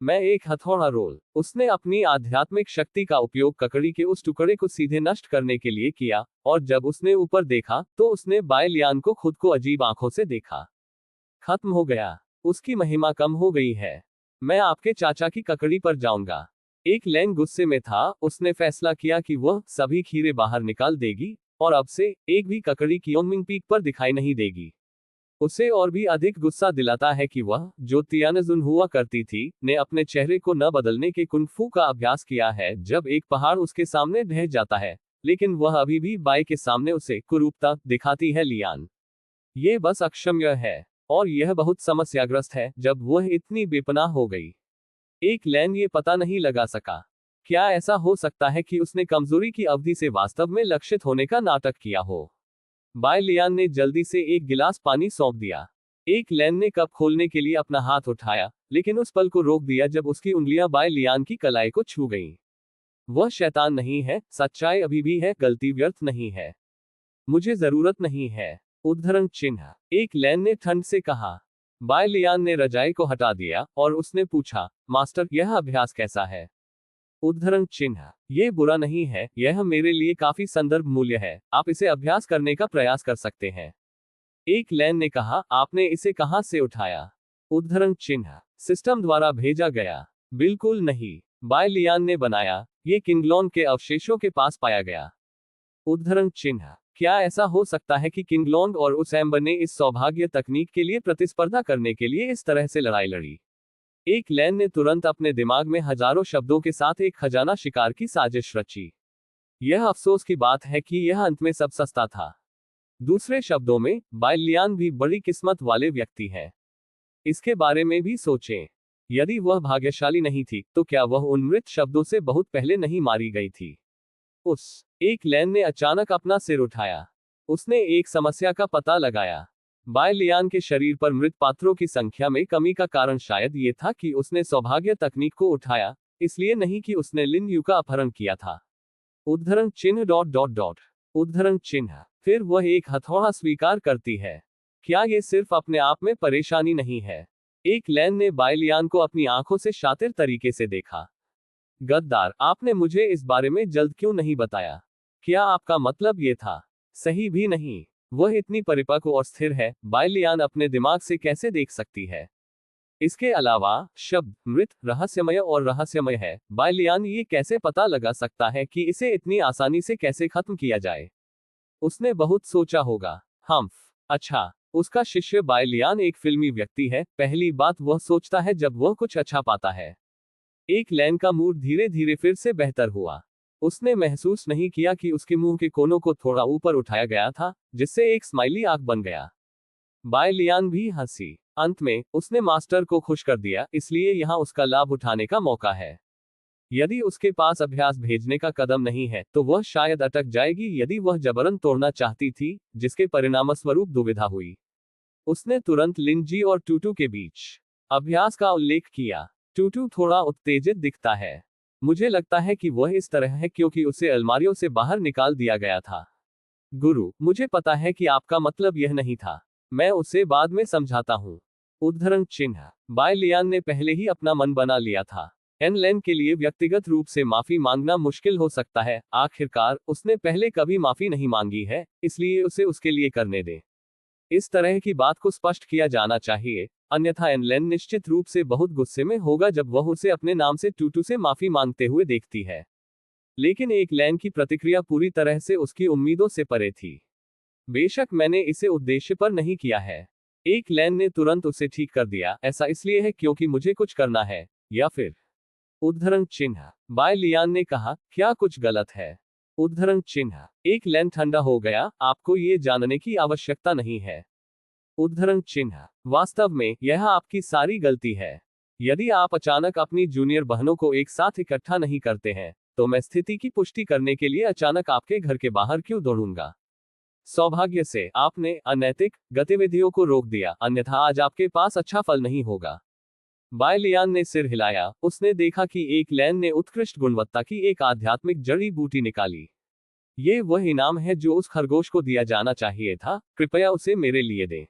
Speaker 1: मैं एक हथौड़ा रोल। उसने अपनी आध्यात्मिक शक्ति का उपयोग ककड़ी के उस टुकड़े को सीधे नष्ट करने के लिए किया, और जब उसने ऊपर देखा तो उसने बायलियान को खुद को अजीब आंखों से देखा। खत्म हो गया। उसकी महिमा कम हो गई है। मैं आपके चाचा की ककड़ी पर जाऊंगा। एक लैन गुस्से में था। उसने फैसला किया कि वह सभी खीरे बाहर निकाल देगी, और अब से एक भी ककड़ी कियोंगमिंग पीक पर दिखाई नहीं देगी। उसे और भी अधिक गुस्सा दिलाता है कि वह, जो तियानजुन हुआ करती थी, ने अपने चेहरे को न बदलने के कुंग-फू का अभ्यास किया है जब एक पहाड़ उसके सामने ढह जाता है, लेकिन वह अभी भी बाई के सामने उसे कुरूपता दिखाती है। लियान, ये बस अक्षम्य है, और यह बहुत समस्याग्रस्त है जब वह इतनी बेपनाह हो गई। एक लैन ये पता नहीं लगा सका। क्या ऐसा हो सकता है कि उसने कमजोरी की अवधि से वास्तव में लक्षित होने का नाटक किया हो? बायलियान ने जल्दी से एक गिलास पानी सौंप दिया। एक लैन ने कप खोलने के लिए अपना हाथ उठाया, लेकिन उस पल को रोक दिया जब उसकी उंगलियां बायलियान की कलाई को छू गईं। वह शैतान नहीं है, सच्चाई अभी भी है, गलती व्यर्थ नहीं है। मुझे जरूरत नहीं है। उद्धरण चिन्ह। एक लैन ने ठंड से कहा। बाय लियान ने रजाई को हटा दिया और उसने पूछा, मास्टर, यह अभ्यास कैसा है? उद्धरण चिन्ह, ये बुरा नहीं है, यह मेरे लिए काफी संदर्भ मूल्य है, आप इसे अभ्यास करने का प्रयास कर सकते हैं। एक लैन ने कहा, आपने इसे कहां से उठाया? उद्धरण चिन्ह, सिस्टम द्वारा भेजा गया। बिल्कुल नहीं, बाय लियान ने बनाया, ये किंगलोन के अवशेषों के पास पाया गया। उद्धरण चिन्ह, क्या ऐसा हो सकता है कि किंगलोंग और उस एम्बर ने इस सौभाग्य तकनीक के लिए प्रतिस्पर्धा करने के लिए इस तरह से लड़ाई लड़ी? एक लैन ने तुरंत अपने दिमाग में हजारों शब्दों के साथ एक खजाना शिकार की साजिश रची। यह अफसोस की बात है कि यह अंत में सब सस्ता था। दूसरे शब्दों में, बाय लियान भी बड़ी किस्मत वाले व्यक्ति हैं। इसके बारे में भी सोचें। यदि वह भाग्यशाली नहीं थी, तो क्या वह उन मृत शब्दों से बहुत पहले नहीं मारी गई थी? उस एक लैन ने अचानक अपना सिर उठाया। उसने एक समस्या का पता लगाया। बाय लियान के शरीर पर मृत पात्रों की संख्या में कमी का कारण शायद ये था कि उसने सौभाग्य तकनीक को उठाया, इसलिए नहीं कि उसने लिन यू का अपहरण किया था। उद्धरण चिन्ह डॉट डॉट डॉट उद्धरण चिन्ह, फिर वह एक हथौड़ा स्वीकार करती है। क्या ये सिर्फ अपने आप में परेशानी नहीं है? एक लैन ने बाय लियान को अपनी आंखों से शातिर तरीके से देखा। गद्दार, आपने मुझे इस बारे में जल्द क्यों नहीं बताया? क्या आपका मतलब ये था? सही भी नहीं। वह इतनी परिपक्व और स्थिर है, बाय लियान अपने दिमाग से कैसे देख सकती है? इसके अलावा, शब्द मृत रहस्यमय और रहस्यमय है। बाय लियान ये कैसे पता लगा सकता है कि इसे इतनी आसानी से कैसे खत्म किया जाए? उसने बहुत सोचा होगा। हम्फ, अच्छा, उसका शिष्य बाय लियान एक फिल्मी व्यक्ति है, पहली बात वह सोचता है जब वह कुछ अच्छा पाता है। एक लैन का मूड धीरे धीरे फिर से बेहतर हुआ। उसने महसूस नहीं किया कि उसके मुंह के कोनों को थोड़ा ऊपर उठाया गया था, जिससे एक स्माइली आंख बन गया। बाय लियान भी हंसी। अंत में, उसने मास्टर को खुश कर दिया, इसलिए यहाँ उसका लाभ उठाने का मौका है। यदि उसके पास अभ्यास भेजने का कदम नहीं है, तो वह शायद अटक जाएगी यदि वह जबरन तोड़ना चाहती थी, जिसके परिणामस्वरूप दुविधा हुई। उसने तुरंत लिनजी और टूटू के बीच अभ्यास का उल्लेख किया। टूटू थोड़ा उत्तेजित दिखता है। मुझे लगता है कि वह इस तरह है क्योंकि उसे अलमारियों से बाहर निकाल दिया गया था। गुरु, मुझे पता है कि आपका मतलब यह नहीं था। मैं उसे बाद में समझाता हूँ। उद्धरण चिन्ह, बाय लियान ने पहले ही अपना मन बना लिया था। एन लेन के लिए व्यक्तिगत रूप से माफी मांगना मुश्किल हो सकता है, आखिरकार उसने पहले कभी माफी नहीं मांगी है, इसलिए उसे उसके लिए करने दे। इस तरह की बात को स्पष्ट किया जाना चाहिए, अन्यथा एन लेन निश्चित रूप से बहुत गुस्से में होगा जब वह उसे अपने नाम से टूटू से माफी मांगते हुए देखती है। लेकिन एक लैन की प्रतिक्रिया पूरी तरह से उसकी उम्मीदों से परे थी। बेशक मैंने इसे उद्देश्य पर नहीं किया है। एक लैन ने तुरंत उसे ठीक कर दिया, ऐसा इसलिए है क्योंकि मुझे कुछ करना है, या फिर? उद्धरण चिन्ह, बाय लियान ने कहा, क्या कुछ गलत है? उद्धरण चिन्ह, एक लैन ठंडा हो गया, आपको ये जानने की आवश्यकता नहीं है। उद्धरण चिन्ह, वास्तव में यह आपकी सारी गलती है। यदि आप अचानक अपनी जूनियर बहनों को एक साथ इकट्ठा नहीं करते हैं, तो मैं स्थिति की पुष्टि करने के लिए अचानक आपके घर के बाहर क्यों दौड़ूंगा? सौभाग्य से आपने अनैतिक गतिविधियों को रोक दिया, अन्यथा आज आपके पास अच्छा फल नहीं होगा। बाय लियान ने सिर हिलाया। उसने देखा कि एक लैन ने उत्कृष्ट गुणवत्ता की एक आध्यात्मिक जड़ी बूटी निकाली। ये वह इनाम है जो उस खरगोश को दिया जाना चाहिए था, कृपया उसे मेरे लिए दें।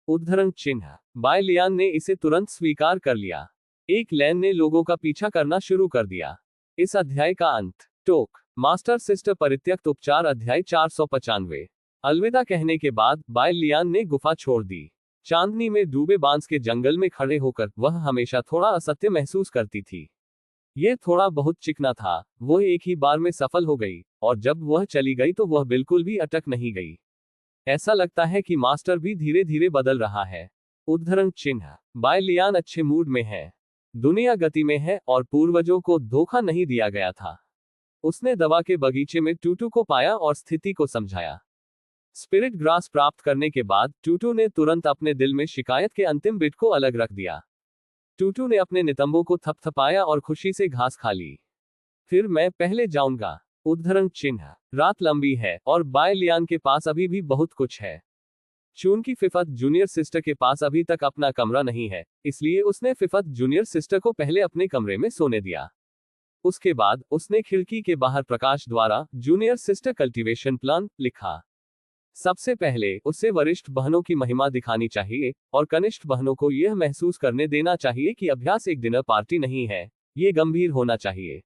Speaker 1: उद्धरण चिन्ह, बाय लियान ने इसे तुरंत स्वीकार कर लिया। एक लैन ने लोगों का पीछा करना शुरू कर दिया। इस अध्याय का अंत। टोक मास्टर सिस्टर परित्यक्त उपचार अध्याय 495। अलविदा कहने के बाद बाय लियान ने गुफा छोड़ दी। चांदनी में डूबे बांस के जंगल में खड़े होकर वह हमेशा थोड़ा असत्य महसूस करती थी। यह थोड़ा बहुत चिकना था। वह एक ही बार में सफल हो गई, और जब वह चली गई तो वह बिल्कुल भी अटक नहीं गई। ऐसा लगता है कि मास्टर भी धीरे धीरे बदल रहा है। उद्धरण चिन्ह, बाय लियान अच्छे मूड में है। दुनिया गति में है और पूर्वजों को धोखा नहीं दिया गया था। उसने दवा के बगीचे में टूटू को पाया और स्थिति को समझाया। स्पिरिट ग्रास प्राप्त करने के बाद टूटू ने तुरंत अपने दिल में शिकायत के अंतिम बिट को अलग रख दिया। टूटू ने अपने नितंबों को थपथपाया और खुशी से घास खा ली। फिर मैं पहले जाऊंगा। उद्धरण चिन्ह, रात लंबी है और बाय लियान के पास अभी भी बहुत कुछ है। चून की फिफत जूनियर सिस्टर के पास अभी तक अपना कमरा नहीं है, इसलिए उसने फिफत जूनियर सिस्टर को पहले अपने कमरे में सोने दिया। उसके बाद उसने खिड़की के बाहर प्रकाश द्वारा जूनियर सिस्टर कल्टीवेशन प्लान लिखा। सबसे पहले उसे वरिष्ठ बहनों की महिमा दिखानी चाहिए और कनिष्ठ बहनों को यह महसूस करने देना चाहिए कि अभ्यास एक डिनर पार्टी नहीं है, ये गंभीर होना चाहिए।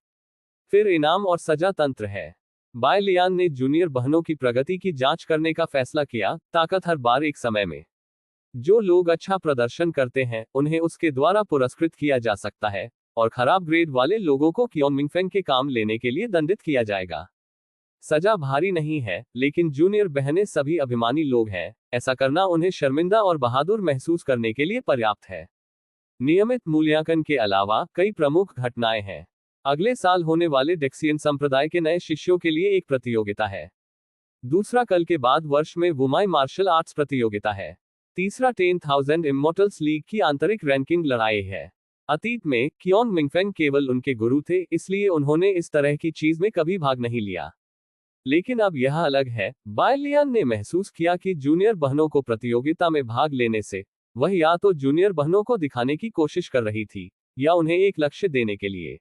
Speaker 1: फिर इनाम और सजा तंत्र है। बाय लियान ने जूनियर बहनों की प्रगति की जांच करने का फैसला किया, ताकत हर बार एक समय में जो लोग अच्छा प्रदर्शन करते हैं उन्हें उसके द्वारा पुरस्कृत किया जा सकता है, और खराब ग्रेड वाले लोगों को क्योन मिंगफेंग के काम लेने के लिए दंडित किया जाएगा। सजा भारी नहीं है, लेकिन जूनियर बहनें सभी अभिमानी लोग हैं, ऐसा करना उन्हें शर्मिंदा और बहादुर महसूस करने के लिए पर्याप्त है। नियमित मूल्यांकन के अलावा कई प्रमुख घटनाएं हैं। अगले साल होने वाले डेक्सियन संप्रदाय के नए शिष्यों के लिए एक प्रतियोगिता है। दूसरा कल के बाद वर्ष में वुमाई मार्शल आर्ट्स प्रतियोगिता है। तीसरा 10,000 इमोर्टल्स लीग की आंतरिक रैंकिंग लड़ाई है। अतीत में क्योन मिंगफेंग केवल उनके गुरु थे, इसलिए उन्होंने इस तरह की चीज में कभी भाग नहीं लिया। लेकिन अब यह अलग है। बाय लियान ने महसूस किया कि जूनियर बहनों को प्रतियोगिता में भाग लेने से वह या तो जूनियर बहनों को दिखाने की कोशिश कर रही थी, या उन्हें एक लक्ष्य देने के लिए।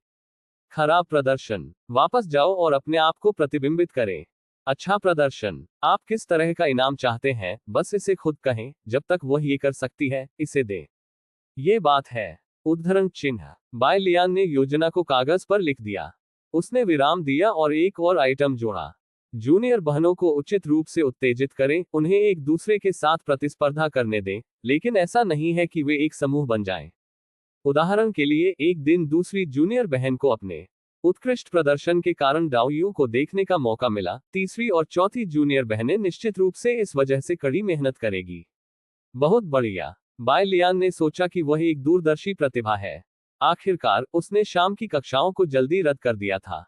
Speaker 1: खराब प्रदर्शन। वापस जाओ और अपने आप को प्रतिबिंबित करें। अच्छा प्रदर्शन। आप किस तरह का इनाम चाहते हैं, बस इसे खुद कहें। जब तक वह ये कर सकती है, इसे दें। ये बात है। उद्धरण चिन्ह। बाय लियान ने योजना को कागज पर लिख दिया। उसने विराम दिया और एक और आइटम जोड़ा। जूनियर बहनों को उचित रूप से उत्तेजित करें, उन्हें एक दूसरे के साथ प्रतिस्पर्धा करने दें, लेकिन ऐसा नहीं है कि वे एक समूह बन जाएं। उदाहरण के लिए, एक दिन दूसरी जूनियर बहन को अपने उत्कृष्ट प्रदर्शन के कारण डाओ यू को देखने का मौका मिला। तीसरी और चौथी जूनियर बहनें निश्चित रूप से इस वजह से कड़ी मेहनत करेगी। बहुत बढ़िया। बाय लियान ने सोचा कि वह एक दूरदर्शी प्रतिभा है। आखिरकार उसने शाम की कक्षाओं को जल्दी रद्द कर दिया था।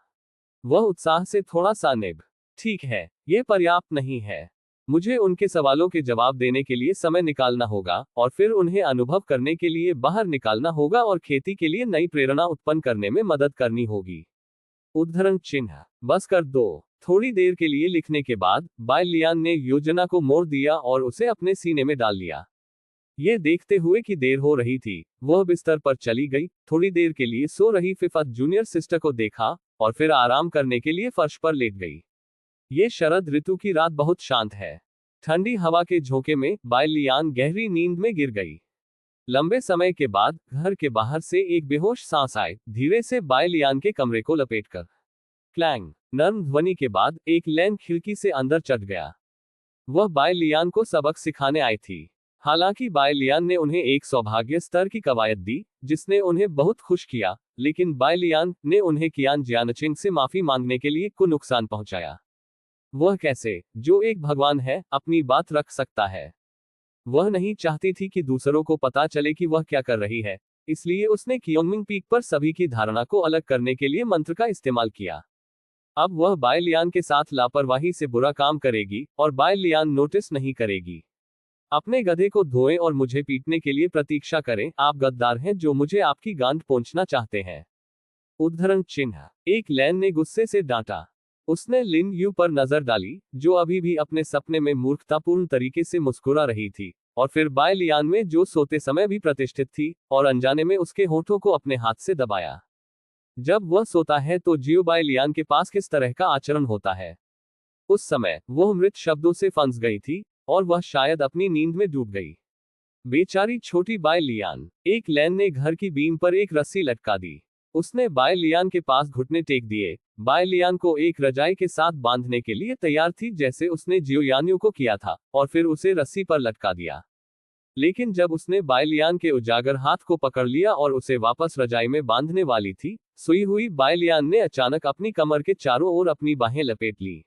Speaker 1: वह उत्साह से थोड़ा सा निब। ठीक है, यह पर्याप्त नहीं है। मुझे उनके सवालों के जवाब देने के लिए समय निकालना होगा, और फिर उन्हें अनुभव करने के लिए बाहर निकालना होगा और खेती के लिए नई प्रेरणा उत्पन्न करने में मदद करनी होगी। उद्धरण चिन्ह। बस कर दो। थोड़ी देर के लिए लिखने के बाद बाय लियान ने योजना को मोड़ दिया और उसे अपने सीने में डाल लिया। ये देखते हुए कि देर हो रही थी, वह बिस्तर पर चली गई, थोड़ी देर के लिए सो रही फिफथ जूनियर सिस्टर को देखा, और फिर आराम करने के लिए फर्श पर लेट गई। ये शरद ऋतु की रात बहुत शांत है। ठंडी हवा के झोंके में बाय लियान गहरी नींद में गिर गई। लंबे समय के बाद घर के बाहर से एक बेहोश सांस आए, धीरे से बाय लियान के कमरे को लपेटकर। क्लैंग। नर्म ध्वनि के बाद एक लैन खिड़की से अंदर चढ़ गया। वह बाय लियान को सबक सिखाने आई थी। हालांकि बाय लियान ने उन्हें एक सौभाग्य स्तर की कवायद दी, जिसने उन्हें बहुत खुश किया, लेकिन बाय लियान ने उन्हें कियान जियानचिंग से माफी मांगने के लिए को नुकसान पहुंचाया। वह कैसे, जो एक भगवान है, अपनी बात रख सकता है? वह नहीं चाहती थी कि दूसरों को पता चले कि वह क्या कर रही है, इसलिए उसने कियोंगमिंग पीक पर सभी की धारणा को अलग करने के लिए मंत्र का इस्तेमाल किया। अब वह बाय लियान के साथ लापरवाही से बुरा काम करेगी, और बाय लियान नोटिस नहीं करेगी। अपने गधे को धोएं और मुझे पीटने के लिए प्रतीक्षा करें। आप गद्दार हैं जो मुझे आपकी गांठ पोंछना चाहते हैं। उद्धरण चिन्ह। एक लैन ने गुस्से से डांटा। उसने लिन यू पर नजर डाली, जो अभी भी अपने सपने में मूर्खतापूर्ण तरीके से मुस्कुरा रही थी, और फिर बाय लियान में जो सोते समय भी प्रतिष्ठित थी, और अनजाने में उसके होठों को अपने हाथ से दबाया। जब वह सोता है तो जियो बाय लियान के पास किस तरह का आचरण होता है? उस समय वह मृत शब्दों से फंस गई थी, और वह शायद अपनी नींद में डूब गई। बेचारी छोटी बाय लियान। एक लैन ने घर की बीम पर एक रस्सी लटका दी। उसने बाय लियान के पास घुटने टेक दिए। बाय लियान को एक रजाई के साथ बांधने के लिए तैयार थी, जैसे उसने जियो यान्यू को किया था, और फिर उसे रस्सी पर लटका दिया। लेकिन जब उसने बाय लियान के उजागर हाथ को पकड़ लिया और उसे वापस रजाई में बांधने वाली थी, सोई हुई बाय लियान ने अचानक अपनी कमर के चारों ओर अपनी बाहें लपेट ली।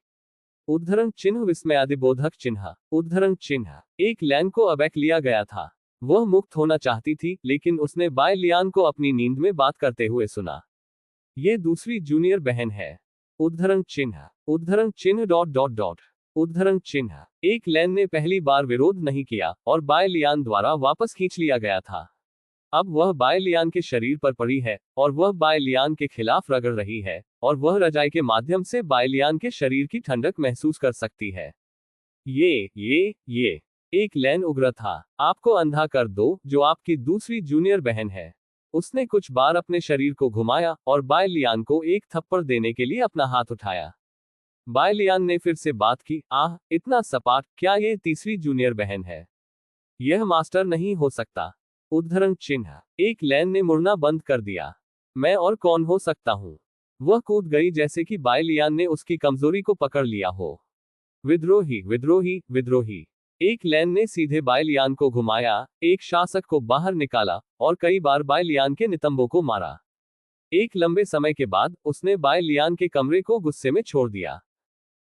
Speaker 1: उद्धरण चिन्ह। विस्मयादिबोधक चिन्ह। उद्धरण चिन्ह। एक लैन को अबैक लिया गया था। वह मुक्त होना चाहती थी, लेकिन उसने बाय लियान को अपनी नींद में बात करते हुए सुना। ये दूसरी जूनियर बहन है। उद्धरण चिन्ह। उद्धरण चिन्ह डॉट डॉट डॉट। उद्धरण चिन्ह। एक लैन ने पहली बार विरोध नहीं किया, और बाय लियान द्वारा वापस खींच लिया गया था। अब वह बाय लियान के शरीर पर पड़ी है, और वह बाय लियान के खिलाफ रगड़ रही है, और वह रजाई के माध्यम से बाय लियान के शरीर की ठंडक महसूस कर सकती है। ये एक लैन उग्र था। आपको अंधा कर दो, जो आपकी दूसरी जूनियर बहन है। उसने कुछ बार अपने शरीर को घुमाया और बाय लियान को एक थप्पड़ देने के लिए अपना हाथ उठाया। बाय लियान ने फिर से बात की, आह इतना सपाट, क्या ये तीसरी जूनियर बहन है? यह मास्टर नहीं हो सकता। उद्धरण चिन्ह। एक लैन ने मुड़ना बंद कर दिया। मैं और कौन हो सकता हूं? वह कूद गई जैसे कि बाय लियान ने उसकी कमजोरी को पकड़ लिया हो। विद्रोही, विद्रोही, विद्रोही। एक लैन ने सीधे बाय लियान को घुमाया, एक शासक को बाहर निकाला और कई बार बाय लियान के नितंबों को मारा। एक लंबे समय के बाद उसने बाय लियान के कमरे को गुस्से में छोड़ दिया।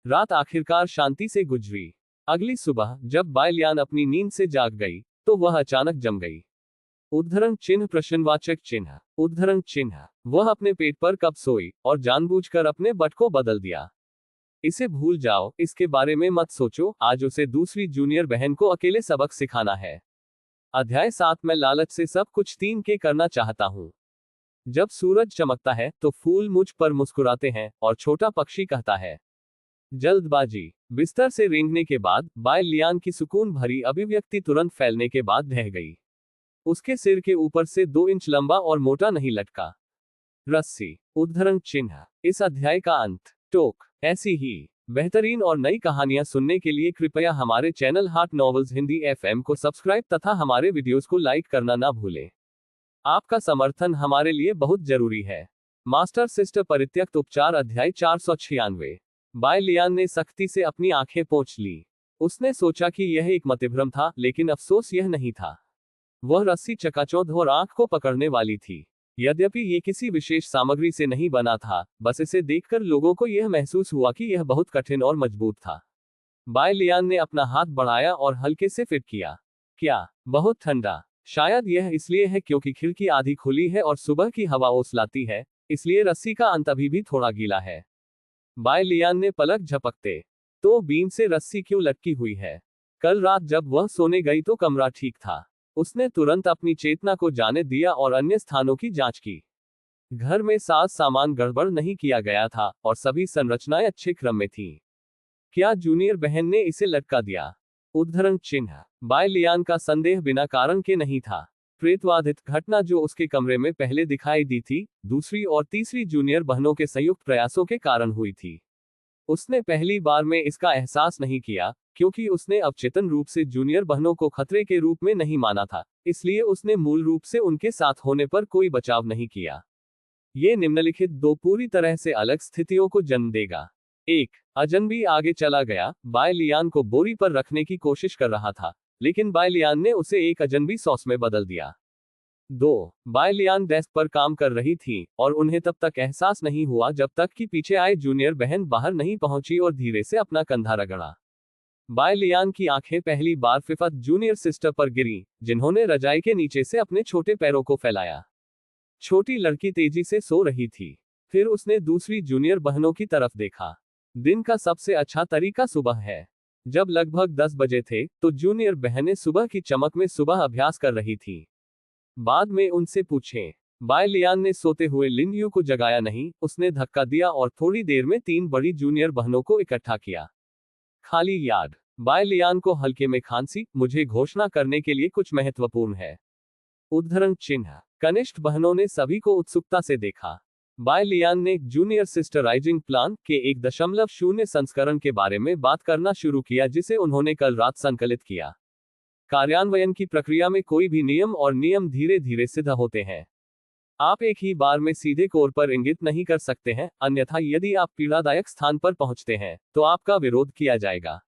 Speaker 1: रात आखिरकार शांति से गुजरी। अगली सुबह जब बाय लियान अपनी नींद से जाग गई तो वह अचानक जम गई। उद्धरण चिन्ह प्रश्नवाचक चिन्ह। उद्धरण चिन्ह। वह अपने पेट पर कब सोई और जानबूझकर अपने बट को बदल दिया। इसे भूल जाओ, इसके बारे में मत सोचो, आज उसे दूसरी जूनियर बहन को अकेले सबक सिखाना है। अध्याय 7 में लालच से सब कुछ 3 के करना चाहता हूं। जब सूरज चमकता है तो फूल मुझ पर मुस्कुराते हैं और छोटा पक्षी कहता है जल्दबाजी। बिस्तर से रेंगने के बाद बाय लियान की सुकून भरी अभिव्यक्ति तुरंत फैलने के बाद ढह गई। उसके सिर के ऊपर से 2 इंच लंबा और मोटा नहीं लटका रस्सी। उद्धरण चिन्ह। इस अध्याय का अंत। टोक। ऐसी ही बेहतरीन और नई कहानियां सुनने के लिए कृपया हमारे चैनल हाट नॉवेल्स हिंदी FM को सब्सक्राइब तथा हमारे वीडियोस को लाइक करना ना भूलें। आपका समर्थन हमारे लिए बहुत जरूरी है। मास्टर सिस्टर परित्यक्त उपचार अध्याय 496। बाय लियान ने सख्ती से अपनी आंखें पोंछ ली। उसने सोचा कि यह एक मतिभ्रम था, लेकिन अफसोस यह नहीं था। वह रस्सी चकाचौंध और आंख को पकड़ने वाली थी। यद्यपि ये किसी विशेष सामग्री से नहीं बना था, बस इसे देखकर लोगों को यह महसूस हुआ कि यह बहुत कठिन और मजबूत था। बाय लियान ने अपना हाथ बढ़ाया और हल्के से फिट किया। क्या बहुत ठंडा? शायद यह इसलिए है क्योंकि खिड़की आधी खुली है और सुबह की हवा ओसलाती है, इसलिए रस्सी का अंत अभी भी थोड़ा गीला है। बाय लियान ने पलक झपकते। तो बीम से रस्सी क्यों लटकी हुई है? कल रात जब वह सोने गई तो कमरा ठीक था। उसने तुरंत अपनी चेतना को जाने दिया और अन्य स्थानों की जांच की। घर में साज सामान गड़बड़ नहीं किया गया था और सभी संरचनाएं अच्छे क्रम में थीं। क्या जूनियर बहन ने इसे लटका दिया? उद्धरण चिन्ह। बाय लियान का संदेह बिना कारण के नहीं था। प्रेतवाधित घटना जो उसके कमरे में पहले दिखाई दी थी, दूसरी और तीसरी जूनियर बहनों के संयुक्त प्रयासों के कारण हुई थी। उसने पहली बार में इसका एहसास नहीं किया, क्योंकि उसने अवचेतन रूप से जूनियर बहनों को खतरे के रूप में नहीं माना था, इसलिए उसने मूल रूप से उनके साथ होने पर कोई बचाव नहीं किया। ये निम्नलिखित 2 पूरी तरह से अलग स्थितियों को जन्म देगा। 1. अजनबी आगे चला गया, बाय लियान को बोरी पर रखने की कोशिश कर रहा था, लेकिन बाय लियान ने उसे एक अजनबी सॉस में बदल दिया। 2. बाय लियान डेस्क पर काम कर रही थी और उन्हें तब तक एहसास नहीं हुआ जब तक कि पीछे आए जूनियर बहन बाहर नहीं पहुंची और धीरे से अपना कंधा रगड़ा। बाय लियान की आंखें पहली बार फिफत जूनियर सिस्टर पर गिरी, जिन्होंने रजाई के नीचे से अपने छोटे पैरों को फैलाया। छोटी लड़की तेजी से सो रही थी। फिर उसने दूसरी जूनियर बहनों की तरफ देखा। दिन का सबसे अच्छा तरीका सुबह है। जब लगभग 10 बजे थे तो जूनियर बहनें सुबह की चमक में सुबह अभ्यास कर रही थी। बाद में उनसे पूछें। बाय लियान ने सोते हुए लिन यू को जगाया नहीं, उसने धक्का दिया और थोड़ी देर में 3 बड़ी जूनियर बहनों को इकट्ठा किया। खाली याद। बाय लियान को हल्के में खांसी, मुझे घोषणा करने के लिए कुछ महत्वपूर्ण है। उद्धरण चिन्ह। कनिष्ठ बहनों ने सभी को उत्सुकता से देखा। बाय लियान ने जूनियर सिस्टर राइजिंग प्लान के 1.0 संस्करण के बारे में बात करना शुरू किया जिसे उन्होंने कल रात संकलित किया। कार्यान्वयन की प्रक्रिया में कोई भी नियम और नियम धीरे धीरे सिद्ध होते हैं। आप एक ही बार में सीधे कोर पर इंगित नहीं कर सकते हैं, अन्यथा यदि आप पीड़ादायक स्थान पर पहुंचते हैं तो आपका विरोध किया जाएगा।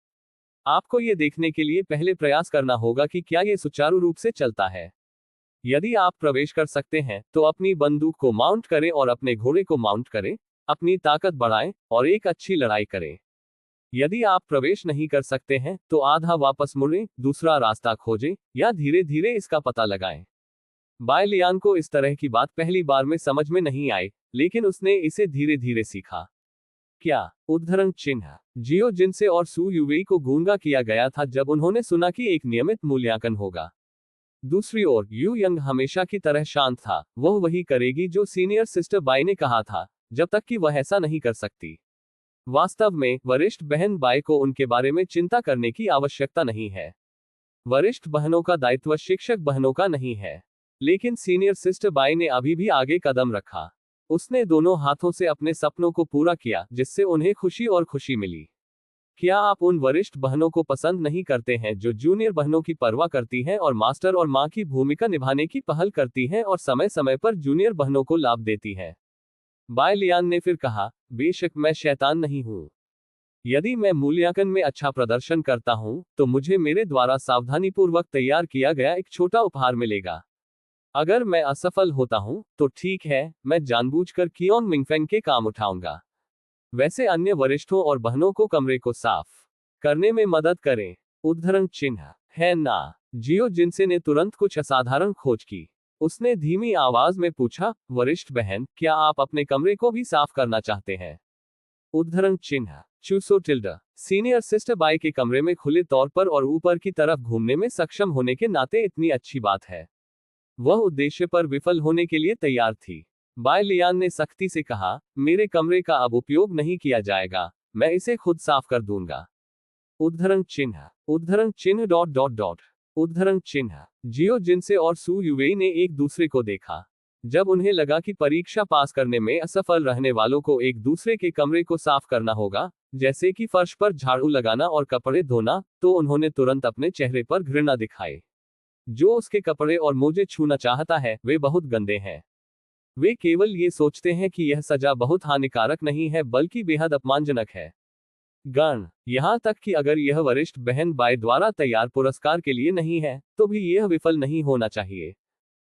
Speaker 1: आपको ये देखने के लिए पहले प्रयास करना होगा कि क्या ये सुचारू रूप से चलता है। यदि आप प्रवेश कर सकते हैं तो अपनी बंदूक को माउंट करें और अपने घोड़े को माउंट करें, अपनी ताकत बढ़ाएं और एक अच्छी लड़ाई करें। यदि आप प्रवेश नहीं कर सकते हैं तो आधा वापस मुड़ें, दूसरा रास्ता खोजें या धीरे धीरे इसका पता लगाएं। बाय लियान को इस तरह की बात पहली बार में समझ में नहीं आई, लेकिन उसने इसे धीरे धीरे सीखा। क्या? उद्धरण चिन्ह। जियो जिनसे और सू यूवेई को गूंगा किया गया था जब उन्होंने सुना कि एक नियमित मूल्यांकन होगा। दूसरी ओर यू यंग हमेशा की तरह शांत था, वह वही करेगी जो सीनियर सिस्टर बाय ने कहा था, जब तक कि वह ऐसा नहीं कर सकती। वास्तव में वरिष्ठ बहन बाय को उनके बारे में चिंता करने की आवश्यकता नहीं है। वरिष्ठ बहनों का दायित्व शिक्षक बहनों का नहीं है। लेकिन सीनियर सिस्टर बाय ने अभी भी आगे कदम रखा। उसने दोनों हाथों से अपने सपनों को पूरा किया, जिससे उन्हें खुशी और खुशी मिली। क्या आप उन वरिष्ठ बहनों को पसंद नहीं करते हैं जो जूनियर बहनों की परवाह करती हैं और मास्टर और मां की भूमिका निभाने की पहल करती हैं और समय समय पर जूनियर बहनों को लाभ देती हैं? बाय लियान ने फिर कहा, बेशक मैं शैतान नहीं हूं। यदि मैं मूल्यांकन में अच्छा प्रदर्शन करता हूं, तो मुझे मेरे द्वारा सावधानीपूर्वक तैयार किया गया एक छोटा उपहार मिलेगा। अगर मैं असफल होता हूं, तो ठीक है, मैं जानबूझकर कियोन मिंगफेंग के काम उठाऊंगा। वैसे अन्य वरिष्ठों और बहनों को कमरे को साफ करने में मदद करें। उद्धरण चिन्ह है ना। जियो जिनसे ने तुरंत कुछ असाधारण खोज की। उसने धीमी आवाज में पूछा, वरिष्ठ बहन, क्या आप अपने कमरे को भी साफ करना चाहते हैं? उद्धरण चिन्ह चूसो टिल्डा सीनियर सिस्टर बाई के कमरे में खुले तौर पर और ऊपर की तरफ घूमने में सक्षम होने के नाते इतनी अच्छी बात है। वह उद्देश्य पर विफल होने के लिए तैयार थी। बाय लियान ने सख्ती से कहा, मेरे कमरे का अब उपयोग नहीं किया जाएगा, मैं इसे खुद साफ कर दूंगा। उद्धरण चिन्ह डॉट डॉट डॉट उद्धरण चिन्ह जियो जिनसे और सू युवेई ने एक दूसरे को देखा। जब उन्हें लगा कि परीक्षा पास करने में असफल रहने वालों को एक दूसरे के कमरे को साफ करना होगा, जैसे कि फर्श पर झाड़ू लगाना और कपड़े धोना, तो उन्होंने तुरंत अपने चेहरे पर घृणा दिखाई। जो उसके कपड़े और मोजे छूना चाहता है, वे बहुत गंदे हैं। वे केवल ये सोचते हैं कि यह सजा बहुत हानिकारक नहीं है, बल्कि बेहद अपमानजनक है। गण यहां तक कि अगर यह वरिष्ठ बहन बाय द्वारा तैयार पुरस्कार के लिए नहीं है, तो भी यह विफल नहीं होना चाहिए।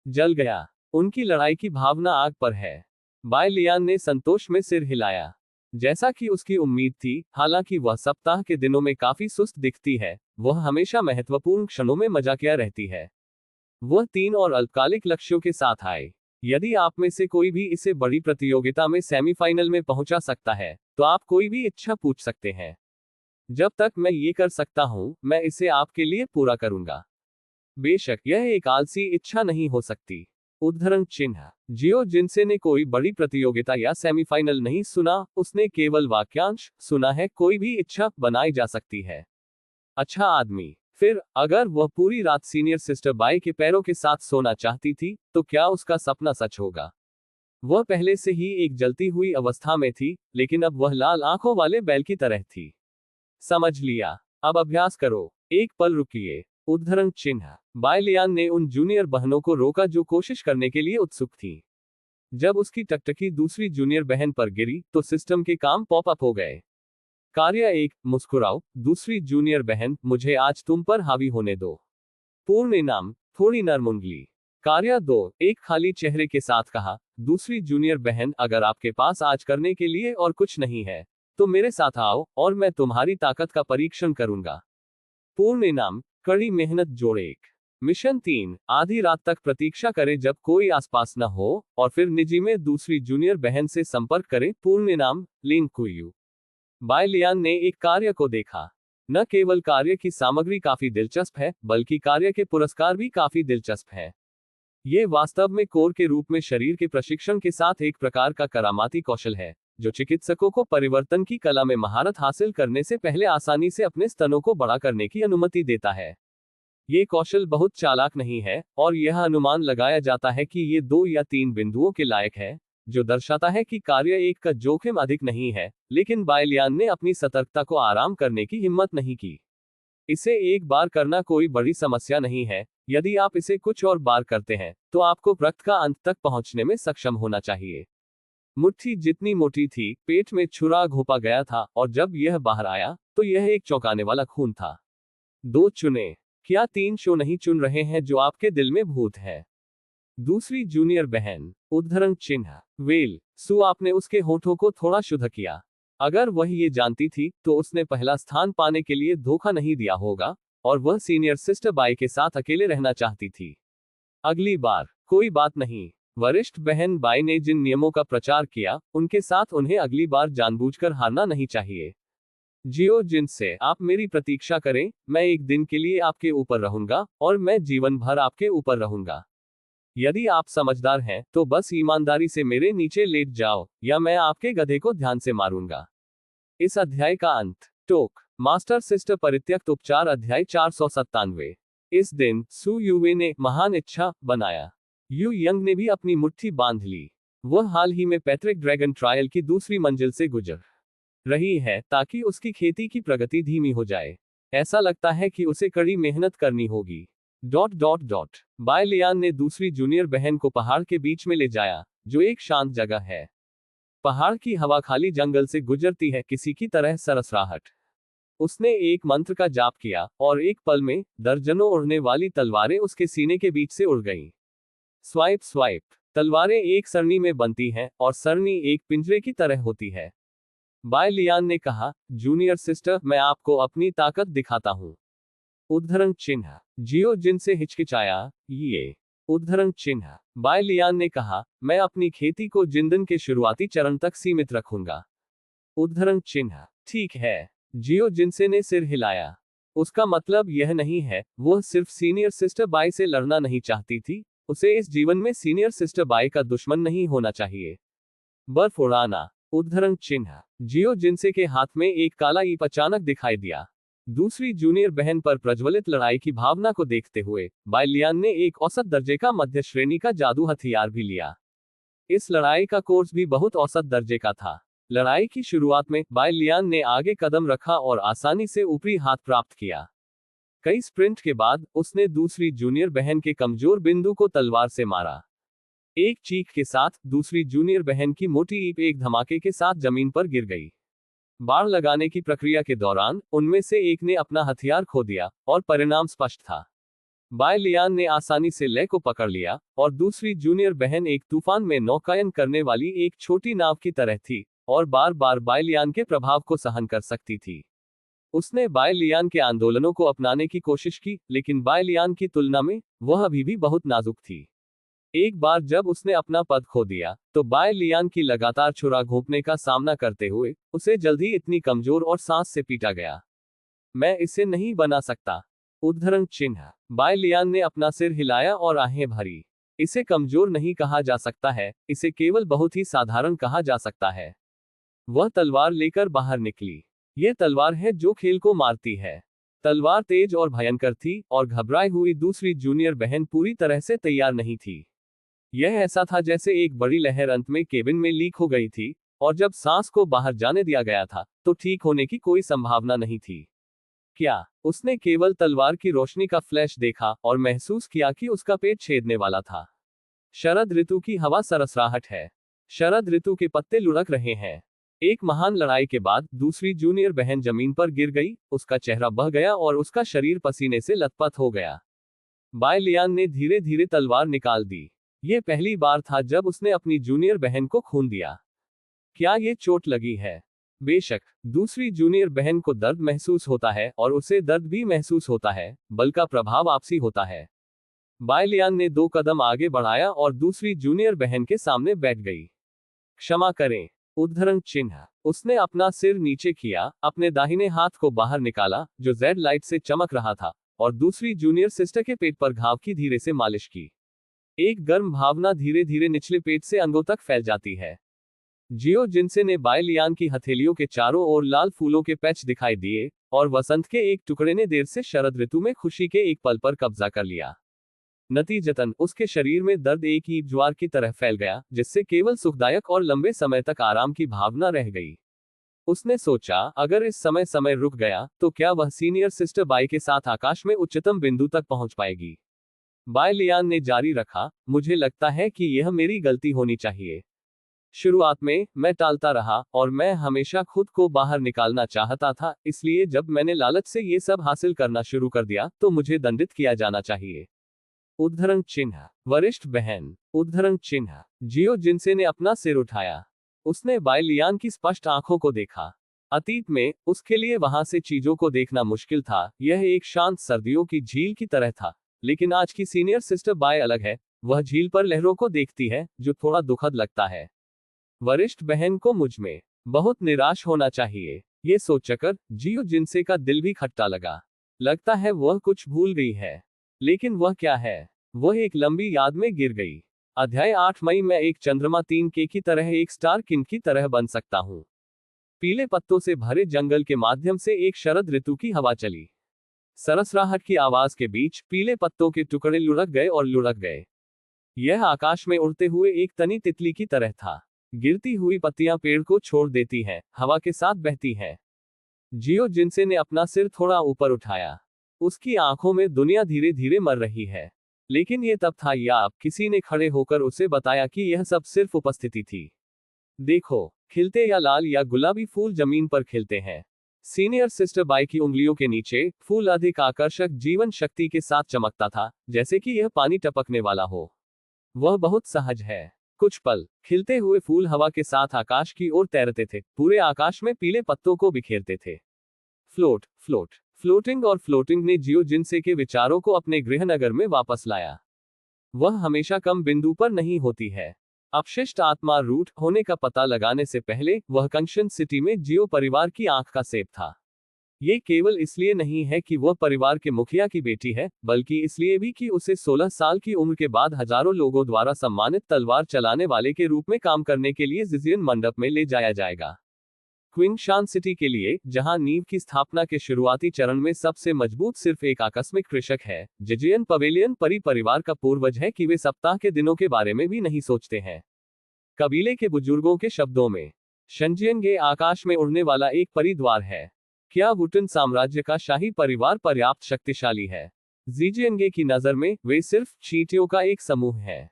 Speaker 1: जल गया। उनकी लड़ाई की भावना आग पर है। बाय लियान ने संतोष में सिर हिलाया। जैसा कि उसकी उम्मीद थी, हालांकि वह सप्ताह के दिनों में काफी सुस्त दिखती है, वह हमेशा महत्वपूर्ण क्षणों में मजाकिया रहती है। वह 3 और अल्पकालिक लक्ष्यों के साथ आए। यदि आप में से कोई भी इसे बड़ी प्रतियोगिता में सेमीफाइनल में पहुंचा सकता है, तो आप कोई भी इच्छा पूछ सकते हैं। जब तक मैं ये कर सकता हूं, मैं इसे आपके लिए पूरा करूंगा। बेशक यह एक आलसी इच्छा नहीं हो सकती। उद्धरण चिन्ह जियो जिनसे ने कोई बड़ी प्रतियोगिता या सेमीफाइनल नहीं सुना, उसने केवल वाक्यांश सुना है, कोई भी इच्छा बनाई जा सकती है। अच्छा आदमी। फिर अगर वह पूरी रात सीनियर सिस्टर बाई के पैरों के साथ सोना चाहती थी, तो क्या उसका सपना सच होगा? वह पहले से ही एक जलती हुई अवस्था में थी, लेकिन अब वह लाल आंखों वाले बैल की तरह थी। समझ लिया। अब अभ्यास करो। एक पल रुकिए। उद्धरण चिन्ह बाय लियान ने उन जूनियर बहनों को रोका जो कोशिश करने के लिए उत्सुक थी। जब उसकी टकटकी दूसरी जूनियर बहन पर गिरी, तो सिस्टम के काम पॉप अप हो गए। कार्य 1, मुस्कुराओ। दूसरी जूनियर बहन, मुझे आज तुम पर हावी होने दो। पूर्ण इनाम, थोड़ी नरम उंगली। कार्य 2, एक खाली चेहरे के साथ कहा, दूसरी जूनियर बहन, अगर आपके पास आज करने के लिए और कुछ नहीं है, तो मेरे साथ आओ और मैं तुम्हारी ताकत का परीक्षण करूंगा। पूर्ण इनाम, कड़ी मेहनत जोड़े 1। मिशन 3, आधी रात तक प्रतीक्षा करें जब कोई आसपास न हो, और फिर निजी में दूसरी जूनियर बहन से संपर्क करें। पूर्ण इनाम, लिंक कुयू। बाय लियान ने एक कार्य को देखा। न केवल कार्य की सामग्री काफी दिलचस्प है, बल्कि कार्य के पुरस्कार भी काफी दिलचस्प है। ये वास्तव में कोर के रूप में शरीर के प्रशिक्षण के साथ एक प्रकार का करामाती कौशल है, जो चिकित्सकों को परिवर्तन की कला में महारत हासिल करने से पहले आसानी से अपने स्तनों को बड़ा करने की अनुमति देता है। ये कौशल बहुत चालाक नहीं है, और यह अनुमान लगाया जाता है कि ये 2 या 3 बिंदुओं के लायक है, जो दर्शाता है कि कार्य 1 का जोखिम अधिक नहीं है, लेकिन बाय लियान ने अपनी सतर्कता को आराम करने की हिम्मत नहीं की। इसे एक बार करना कोई बड़ी समस्या नहीं है। यदि आप इसे कुछ और बार करते हैं, तो आपको रक्त का अंत तक पहुंचने में सक्षम होना चाहिए। मुट्ठी जितनी मोटी थी, पेट में छुरा घोंपा गया था, और जब यह बाहर आया, तो यह एक चौंकाने वाला खून था। 2 चुने। क्या 3 शो नहीं चुन रहे हैं जो आपके दिल में भूत है? दूसरी जूनियर बहन। उद्धरण चिन्ह वेल सु आपने उसके होठों को थोड़ा शुद्ध किया। अगर वह ये जानती थी, तो उसने पहला स्थान पाने के लिए धोखा नहीं दिया होगा, और वह सीनियर सिस्टर बाई के साथ अकेले रहना चाहती थी। अगली बार कोई बात नहीं। वरिष्ठ बहन बाई ने जिन नियमों का प्रचार किया, उनके साथ उन्हें अगली बार जानबूझकर हारना नहीं चाहिए। जियो जिनसे आप मेरी प्रतीक्षा करें, मैं एक दिन के लिए आपके ऊपर रहूंगा, और मैं जीवन भर आपके ऊपर रहूंगा। यदि आप समझदार हैं, तो बस ईमानदारी से मेरे नीचे लेट जाओ, या मैं आपके गधे को ध्यान से मारूंगा। इस अध्याय का अंत। टोक मास्टर सिस्टर परित्यक्त उपचार अध्याय 497। इस दिन सू युवे ने महान इच्छा बनाया। यू यंग ने भी अपनी मुट्ठी बांध ली। वह हाल ही में पैट्रिक ड्रैगन ट्रायल की दूसरी मंजिल से गुजर रही है ताकि उसकी खेती की प्रगति धीमी हो जाए। ऐसा लगता है कि उसे कड़ी मेहनत करनी होगी। बाय लियान ने दूसरी जूनियर बहन को पहाड़ के बीच में ले जाया, जो एक शांत जगह है। पहाड़ की हवा खाली जंगल से गुजरती है, किसी की तरह सरसराहट। उसने एक मंत्र का जाप किया और एक पल में दर्जनों उड़ने वाली तलवारें उसके सीने के बीच से उड़ गईं। Swipe swipe. तलवारें एक सरनी में बनती हैं और सरनी एक पिंजरे की तरह होती है। बाय लियान ने कहा, जूनियर सिस्टर, मैं आपको अपनी ताकत दिखाता हूं। उद्धरण चिन्ह। जियो जिन से हिचकिचाया, ये उद्धरण चिन्ह। बाय लियान ने कहा, मैं अपनी खेती को जिंदन के शुरुआती चरण तक सीमित रखूंगा। उद्धरण चिन्ह। ठीक है। जियो जिनसे ने सिर हिलाया। उसका मतलब यह नहीं है, वह सिर्फ सीनियर सिस्टर बाय से लड़ना नहीं चाहती थी, उसे इस जीवन में सीनियर सिस्टर बाय का दुश्मन नहीं होना चाहिए। बर्फ उड़ाना। उद्धरण चिन्ह। जियो जिनसे के हाथ में एक काला ईप अचानक दिखाई दिया। दूसरी जूनियर बहन पर प्रज्वलित लड़ाई की भावना को देखते हुए बाय लियान ने एक औसत दर्जे का मध्य श्रेणी का जादू हथियार भी लिया। इस लड़ाई का कोर्स भी बहुत औसत दर्जे का था। लड़ाई की शुरुआत में बाय लियान ने आगे कदम रखा और आसानी से ऊपरी हाथ प्राप्त किया। कई स्प्रिंट के बाद उसने दूसरी जूनियर बहन के कमजोर बिंदु को तलवार से मारा। एक चीख के साथ दूसरी जूनियर बहन की मोटी ईप एक धमाके के साथ जमीन पर गिर गई। बाण लगाने की प्रक्रिया के दौरान उनमें से एक ने अपना हथियार खो दिया और परिणाम स्पष्ट था। बाय लियान ने आसानी से लय को पकड़ लिया और दूसरी जूनियर बहन एक तूफान में नौकायन करने वाली एक छोटी नाव की तरह थी और बार बार बाय लियान के प्रभाव को सहन कर सकती थी। उसने बाय लियान के आंदोलनों को अपनाने की कोशिश की, लेकिन बाय लियान की तुलना में वह अभी भी बहुत नाजुक थी। एक बार जब उसने अपना पद खो दिया, तो बाय लियान की लगातार छुरा घोंपने का सामना करते हुए उसे जल्द ही इतनी कमजोर और सांस से पीटा गया। मैं इसे नहीं बना सकता। उद्धरण चिन्ह। बाय लियान ने अपना सिर हिलाया और आहें भरी। इसे कमजोर नहीं कहा जा सकता है, इसे केवल बहुत ही साधारण कहा जा सकता है। वह तलवार लेकर बाहर निकली। यह तलवार है जो खेल को मारती है। तलवार तेज और भयंकर थी और घबराई हुई दूसरी जूनियर बहन पूरी तरह से तैयार नहीं थी। यह ऐसा था जैसे एक बड़ी लहर अंत में केबिन में लीक हो गई थी और जब सांस को बाहर जाने दिया गया था तो ठीक होने की कोई संभावना नहीं थी। क्या उसने केवल तलवार की रोशनी का फ्लैश देखा और महसूस किया कि उसका पेट छेदने वाला था। शरद ऋतु की हवा सरसराहट है। शरद ऋतु के पत्ते लुढ़क रहे हैं। एक महान लड़ाई के बाद दूसरी जूनियर बहन जमीन पर गिर गई, उसका चेहरा बह गया और उसका शरीर पसीने से लथपथ हो गया। बाय लियान ने धीरे धीरे तलवार निकाल दी। यह पहली बार था जब उसने अपनी जूनियर बहन को खून दिया। क्या ये चोट लगी है? बेशक, दूसरी जूनियर बहन को दर्द महसूस होता है और उसे दर्द भी महसूस होता है, बल का प्रभाव आपसी होता है। बाय लियान ने 2 कदम आगे बढ़ाया और दूसरी जूनियर बहन के सामने बैठ गई। क्षमा करें। उद्धरण चिन्ह। उसने अपना सिर नीचे किया, अपने दाहिने हाथ को बाहर निकाला जो जेड लाइट से चमक रहा था, और दूसरी जूनियर सिस्टर के पेट पर घाव की धीरे से मालिश की। एक गर्म भावना धीरे धीरे निचले पेट से अंगों तक फैल जाती है। जियो जिनसे ने बाय लियान की हथेलियों के चारों ओर लाल फूलों के पैच दिखाई दिए, और वसंत के एक टुकड़े ने देर से शरद ऋतु में खुशी के एक पल पर कब्जा कर लिया। नतीजतन उसके शरीर में दर्द एक ईंट ज्वार की तरह फैल गया, जिससे केवल सुखदायक और लंबे समय तक आराम की भावना रह गई। उसने सोचा, अगर इस समय समय रुक गया तो क्या वह सीनियर सिस्टर बाय के साथ आकाश में उच्चतम बिंदु तक पहुंच पाएगी। बाय लियान ने जारी रखा, मुझे लगता है कि यह मेरी गलती होनी चाहिए। शुरुआत में मैं टालता रहा और मैं हमेशा खुद को बाहर निकालना चाहता था, इसलिए जब मैंने लालच से ये सब हासिल करना शुरू कर दिया तो मुझे दंडित किया जाना चाहिए। उद्धरण चिन्ह। वरिष्ठ बहन। उद्धरण चिन्ह। जियो जिनसे ने अपना सिर उठाया। उसने बाय लियान की स्पष्ट आंखों को देखा। अतीत में उसके लिए वहां से चीजों को देखना मुश्किल था, यह एक शांत सर्दियों की झील की तरह था। लेकिन आज की सीनियर सिस्टर बाय अलग है, वह झील पर लहरों को देखती है, जो थोड़ा दुखद लगता है। वरिष्ठ बहन को मुझ में बहुत निराश होना चाहिए, ये सोचकर जियो जिनसे का दिल भी खट्टा लगा। लगता है वह कुछ भूल गई है। लेकिन वह क्या है? वह एक लंबी याद में गिर गई। अध्याय 8 मई में एक चंद्रमा 3K की तरह एक स्टार किंग की तरह बन सकता हूं। पीले पत्तों से भरे जंगल के माध्यम से एक शरद ऋतु की हवा चली। सरसराहट की आवाज के बीच पीले पत्तों के टुकड़े लुढ़क गए और लुढ़क गए। यह आकाश में उड़ते हुए एक तनी तितली की तरह था। गिरती हुई पत्तियां पेड़ को छोड़ देती हैं, हवा के साथ बहती हैं। जियो जिनसे ने अपना सिर थोड़ा ऊपर उठाया। उसकी आंखों में दुनिया धीरे धीरे मर रही है। लेकिन ये तब था या अब किसी ने खड़े होकर उसे बताया कि यह सब सिर्फ उपस्थिति थी। देखो, खिलते या लाल या गुलाबी फूल जमीन पर खिलते हैं। सीनियर सिस्टर बाई की उंगलियों के नीचे फूल अधिक आकर्षक जीवन शक्ति के साथ चमकता था, जैसे कि यह पानी टपकने वाला हो। वह बहुत सहज है। कुछ पल खिलते हुए फूल हवा के साथ आकाश की ओर तैरते थे, पूरे आकाश में पीले पत्तों को बिखेरते थे। फ्लोट फ्लोट फ्लोटिंग और फ्लोटिंग ने जियो जिनसे के विचारों को अपने गृहनगर में वापस लाया। वह हमेशा कम बिंदु पर नहीं होती है। अपशिष्ट आत्मा रूट होने का पता लगाने से पहले वह कंशन सिटी में जियो परिवार की आंख का सेब था। ये केवल इसलिए नहीं है कि वह परिवार के मुखिया की बेटी है, बल्कि इसलिए भी कि उसे 16 साल की उम्र के बाद हजारों लोगों द्वारा सम्मानित तलवार चलाने वाले के रूप में काम करने के लिए जिजियन मंडप में ले जाया जाएगा। क्विंगशान सिटी के लिए, जहां नींव की स्थापना के शुरुआती चरण में सबसे मजबूत सिर्फ एक आकस्मिक कृषक है, जिजियन पवेलियन परी परिवार का पूर्वज है कि वे सप्ताह के दिनों के बारे में भी नहीं सोचते हैं। कबीले के बुजुर्गों के शब्दों में, शंजियनगे आकाश में उड़ने वाला एक परिद्वार है। क्या वुटन साम्राज्य का शाही परिवार पर्याप्त शक्तिशाली है? जीजियनगे की नजर में वे सिर्फ चींटियों का एक समूह है।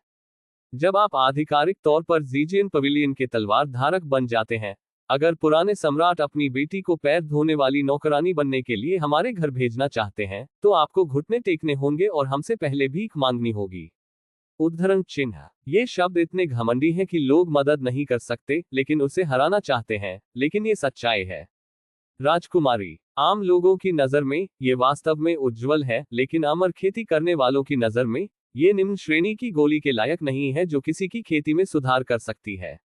Speaker 1: जब आप आधिकारिक तौर पर जीजियन पवेलियन के तलवार धारक बन जाते हैं, अगर पुराने सम्राट अपनी बेटी को पैर धोने वाली नौकरानी बनने के लिए हमारे घर भेजना चाहते हैं, तो आपको घुटने टेकने होंगे और हमसे पहले भीख मांगनी होगी। उद्धरण चिन्ह। ये शब्द इतने घमंडी हैं कि लोग मदद नहीं कर सकते, लेकिन उसे हराना चाहते हैं, लेकिन ये सच्चाई है। राजकुमारी। आम लोगों की नजर में ये वास्तव में उज्जवल है, लेकिन अमर खेती करने वालों की नजर में ये निम्न श्रेणी की गोली के लायक नहीं है जो किसी की खेती में सुधार कर सकती है।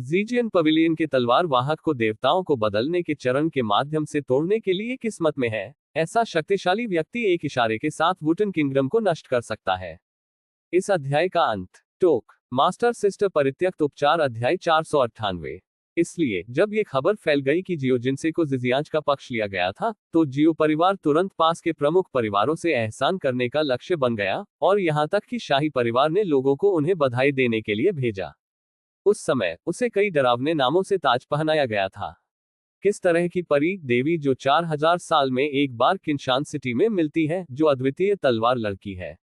Speaker 1: जीजियन पवेलियन के तलवार वाहक को देवताओं को बदलने के चरण के माध्यम से तोड़ने के लिए किस्मत में है। ऐसा शक्तिशाली व्यक्ति एक इशारे के साथ वुटन किंगडम को नष्ट कर सकता है। इस अध्याय का अंत। टोक मास्टर सिस्टर परित्यक्त उपचार अध्याय 498। इसलिए जब ये खबर फैल गई कि जियो जिनसे को जिजियांज का पक्ष लिया गया था, तो जियो परिवार तुरंत पास के प्रमुख परिवारों से एहसान करने का लक्ष्य बन गया, और यहां तक कि शाही परिवार ने लोगों को उन्हें बधाई देने के लिए भेजा। उस समय उसे कई डरावने नामों से ताज पहनाया गया था। किस तरह की परी देवी जो 4000 साल में एक बार किंशान सिटी में मिलती है, जो अद्वितीय तलवार लड़की है।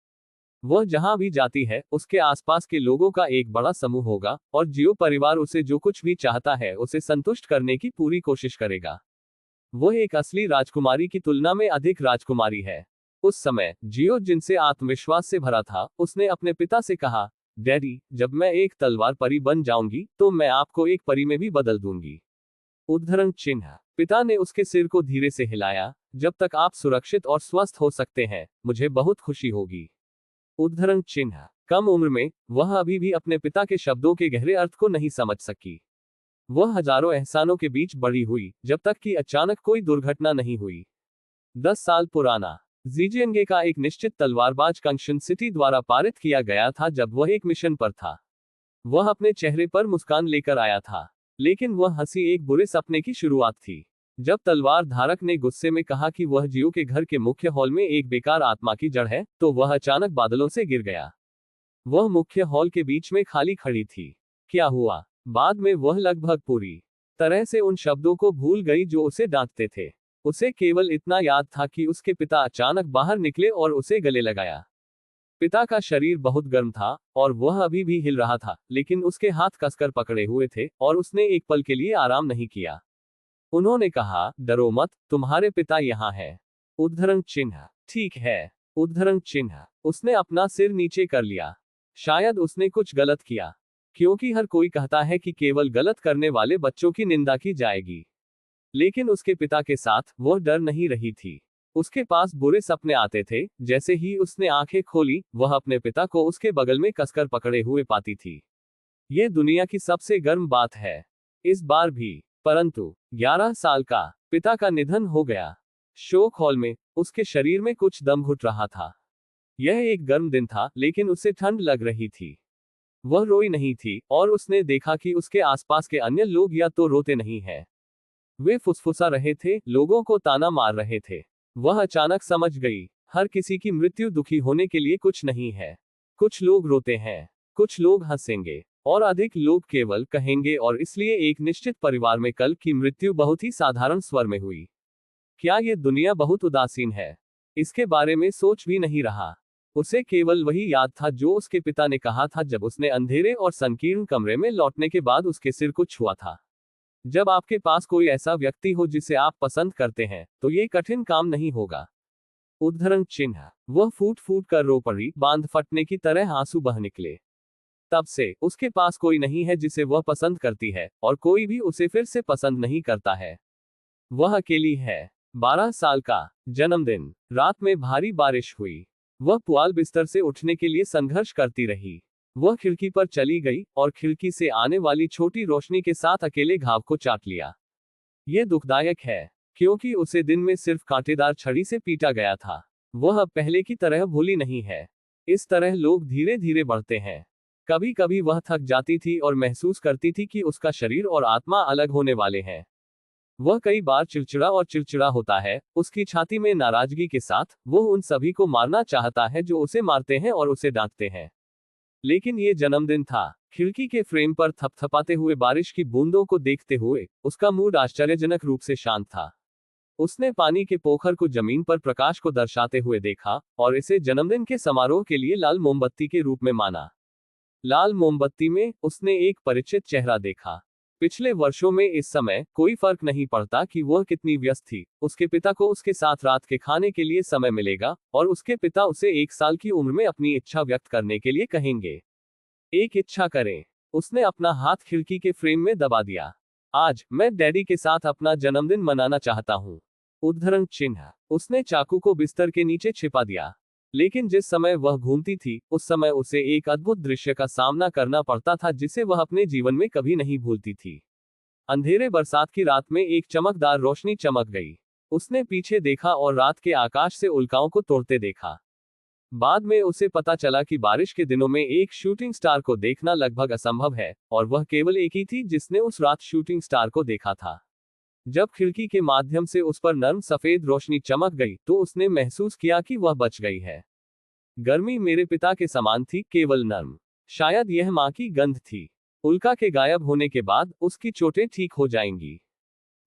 Speaker 1: वह जहां भी जाती है, उसके आसपास के लोगों का एक बड़ा समूह होगा, और जियो परिवार उसे जो कुछ भी चाहता है उसे संतुष्ट करने की पूरी कोशिश करेगा। वह एक असली राजकुमारी की तुलना में अधिक राजकुमारी है। उस समय जियो जिनसे आत्मविश्वास से भरा था, उसने अपने पिता से कहा, डैडी, जब मैं एक तलवार परी बन जाऊंगी तो मैं आपको एक परी में भी बदल दूंगी। उद्धरण चिन्ह। पिता ने उसके सिर को धीरे से हिलाया, जब तक आप सुरक्षित और स्वस्थ हो सकते हैं, मुझे बहुत खुशी होगी। उद्धरण चिन्ह। कम उम्र में वह अभी भी अपने पिता के शब्दों के गहरे अर्थ को नहीं समझ सकी। वह हजारों एहसानों के बीच बड़ी हुई, जब तक कि अचानक कोई दुर्घटना नहीं हुई। 10 साल पुराना जीजियनगे का एक निश्चित तलवारबाज कंशन सिटी द्वारा पारित किया गया था जब वह एक मिशन पर था। वह अपने चेहरे पर मुस्कान लेकर आया था, लेकिन वह हंसी एक बुरे सपने की शुरुआत थी। जब तलवार धारक ने गुस्से में कहा कि वह जियो के घर के मुख्य हॉल में एक बेकार आत्मा की जड़ है, तो वह अचानक बादलों से गिर गया। वह मुख्य हॉल के बीच में खाली खड़ी थी। क्या हुआ? बाद में वह लगभग पूरी तरह से उन शब्दों को भूल गई जो उसे डांटते थे। उसे केवल इतना याद था कि उसके पिता अचानक बाहर निकले और उसे गले लगाया। पिता का शरीर बहुत गर्म था, और वह अभी भी हिल रहा था, लेकिन उसके हाथ कसकर पकड़े हुए थे, और उसने एक पल के लिए आराम नहीं किया। उन्होंने कहा, डरो मत, तुम्हारे पिता यहाँ हैं। उद्धरण चिन्ह। ठीक है। उद्धरण चिन्ह। उसने अपना सिर नीचे कर लिया। शायद उसने कुछ गलत किया, क्योंकि हर कोई कहता है कि केवल गलत करने वाले बच्चों की निंदा की जाएगी। लेकिन उसके पिता के साथ वह डर नहीं रही थी। उसके पास बुरे सपने आते थे। जैसे ही उसने आंखें खोली, वह अपने पिता को उसके बगल में कसकर पकड़े हुए पाती थी। यह दुनिया की सबसे गर्म बात है। इस बार भी। परंतु 11 साल का पिता का निधन हो गया। शोक हॉल में उसके शरीर में कुछ दम घुट रहा था। यह एक गर्म दिन था, लेकिन उसे ठंड लग रही थी। वह रोई नहीं थी, और उसने देखा कि उसके आसपास के अन्य लोग या तो रोते नहीं हैं, वे फुसफुसा रहे थे, लोगों को ताना मार रहे थे। वह अचानक समझ गई, हर किसी की मृत्यु दुखी होने के लिए कुछ नहीं है। कुछ लोग रोते हैं, कुछ लोग हंसेंगे, और अधिक लोग केवल कहेंगे और इसलिए एक निश्चित परिवार में कल की मृत्यु बहुत ही साधारण स्वर में हुई। क्या ये दुनिया बहुत उदासीन है? इसके बारे में सोच भी नहीं रहा। उसे केवल वही याद था जो उसके पिता ने कहा था जब उसने अंधेरे और संकीर्ण कमरे में लौटने के बाद उसके सिर को छुआ था। जब आपके पास कोई ऐसा व्यक्ति हो जिसे आप पसंद करते हैं, तो ये कठिन काम नहीं होगा। उद्धरण चिन्ह। वह फूट फूट कर रो पड़ी, बांध फटने की तरह आंसू बह निकले। तब से उसके पास कोई नहीं है जिसे वह पसंद करती है, और कोई भी उसे फिर से पसंद नहीं करता है। वह अकेली है। 12 साल का जन्मदिन। रात में भारी बारिश हुई। वह पुआल बिस्तर से उठने के लिए संघर्ष करती रही। वह खिड़की पर चली गई और खिड़की से आने वाली छोटी रोशनी के साथ अकेले घाव को चाट लिया। यह दुखदायक है, क्योंकि उसे दिन में सिर्फ कांटेदार छड़ी से पीटा गया था। वह अब पहले की तरह भूली नहीं है। इस तरह लोग धीरे धीरे बढ़ते हैं। कभी कभी वह थक जाती थी और महसूस करती थी कि उसका शरीर और आत्मा अलग होने वाले हैं। वह कई बार चिड़चिड़ा और चिड़चिड़ा होता है, उसकी छाती में नाराजगी के साथ। वो उन सभी को मारना चाहता है जो उसे मारते हैं और उसे डांटते हैं। लेकिन ये जन्मदिन था। खिड़की के फ्रेम पर थपथपाते हुए बारिश की बूंदों को देखते हुए उसका मूड आश्चर्यजनक रूप से शांत था। उसने पानी के पोखर को जमीन पर प्रकाश को दर्शाते हुए देखा और इसे जन्मदिन के समारोह के लिए लाल मोमबत्ती के रूप में माना। लाल मोमबत्ती में उसने एक परिचित चेहरा देखा। पिछले वर्षों में इस समय कोई फर्क नहीं पड़ता कि वह कितनी व्यस्त थी। उसके पिता को उसके साथ रात के खाने के लिए समय मिलेगा और उसके पिता उसे 1 साल की उम्र में अपनी इच्छा व्यक्त करने के लिए कहेंगे। एक इच्छा करें। उसने अपना हाथ खिड़की के फ्रेम में दबा दिया। आज मैं डैडी के साथ अपना जन्मदिन मनाना चाहता हूँ। उद्धरण चिन्ह। उसने चाकू को बिस्तर के नीचे छिपा दिया। लेकिन जिस समय वह घूमती थी, उस समय उसे एक अद्भुत दृश्य का सामना करना पड़ता था जिसे वह अपने जीवन में कभी नहीं भूलती थी। अंधेरे बरसात की रात में एक चमकदार रोशनी चमक गई। उसने पीछे देखा और रात के आकाश से उल्काओं को तोड़ते देखा। बाद में उसे पता चला कि बारिश के दिनों में एक शूटिंग स्टार को देखना लगभग असंभव है, और वह केवल एक ही थी जिसने उस रात शूटिंग स्टार को देखा था। जब खिड़की के माध्यम से उस पर नर्म सफेद रोशनी चमक गई तो उसने महसूस किया कि वह बच गई है। गर्मी मेरे पिता के समान थी, केवल नर्म। शायद यह मां की गंध थी। उल्का के गायब होने के बाद उसकी चोटें ठीक हो जाएंगी।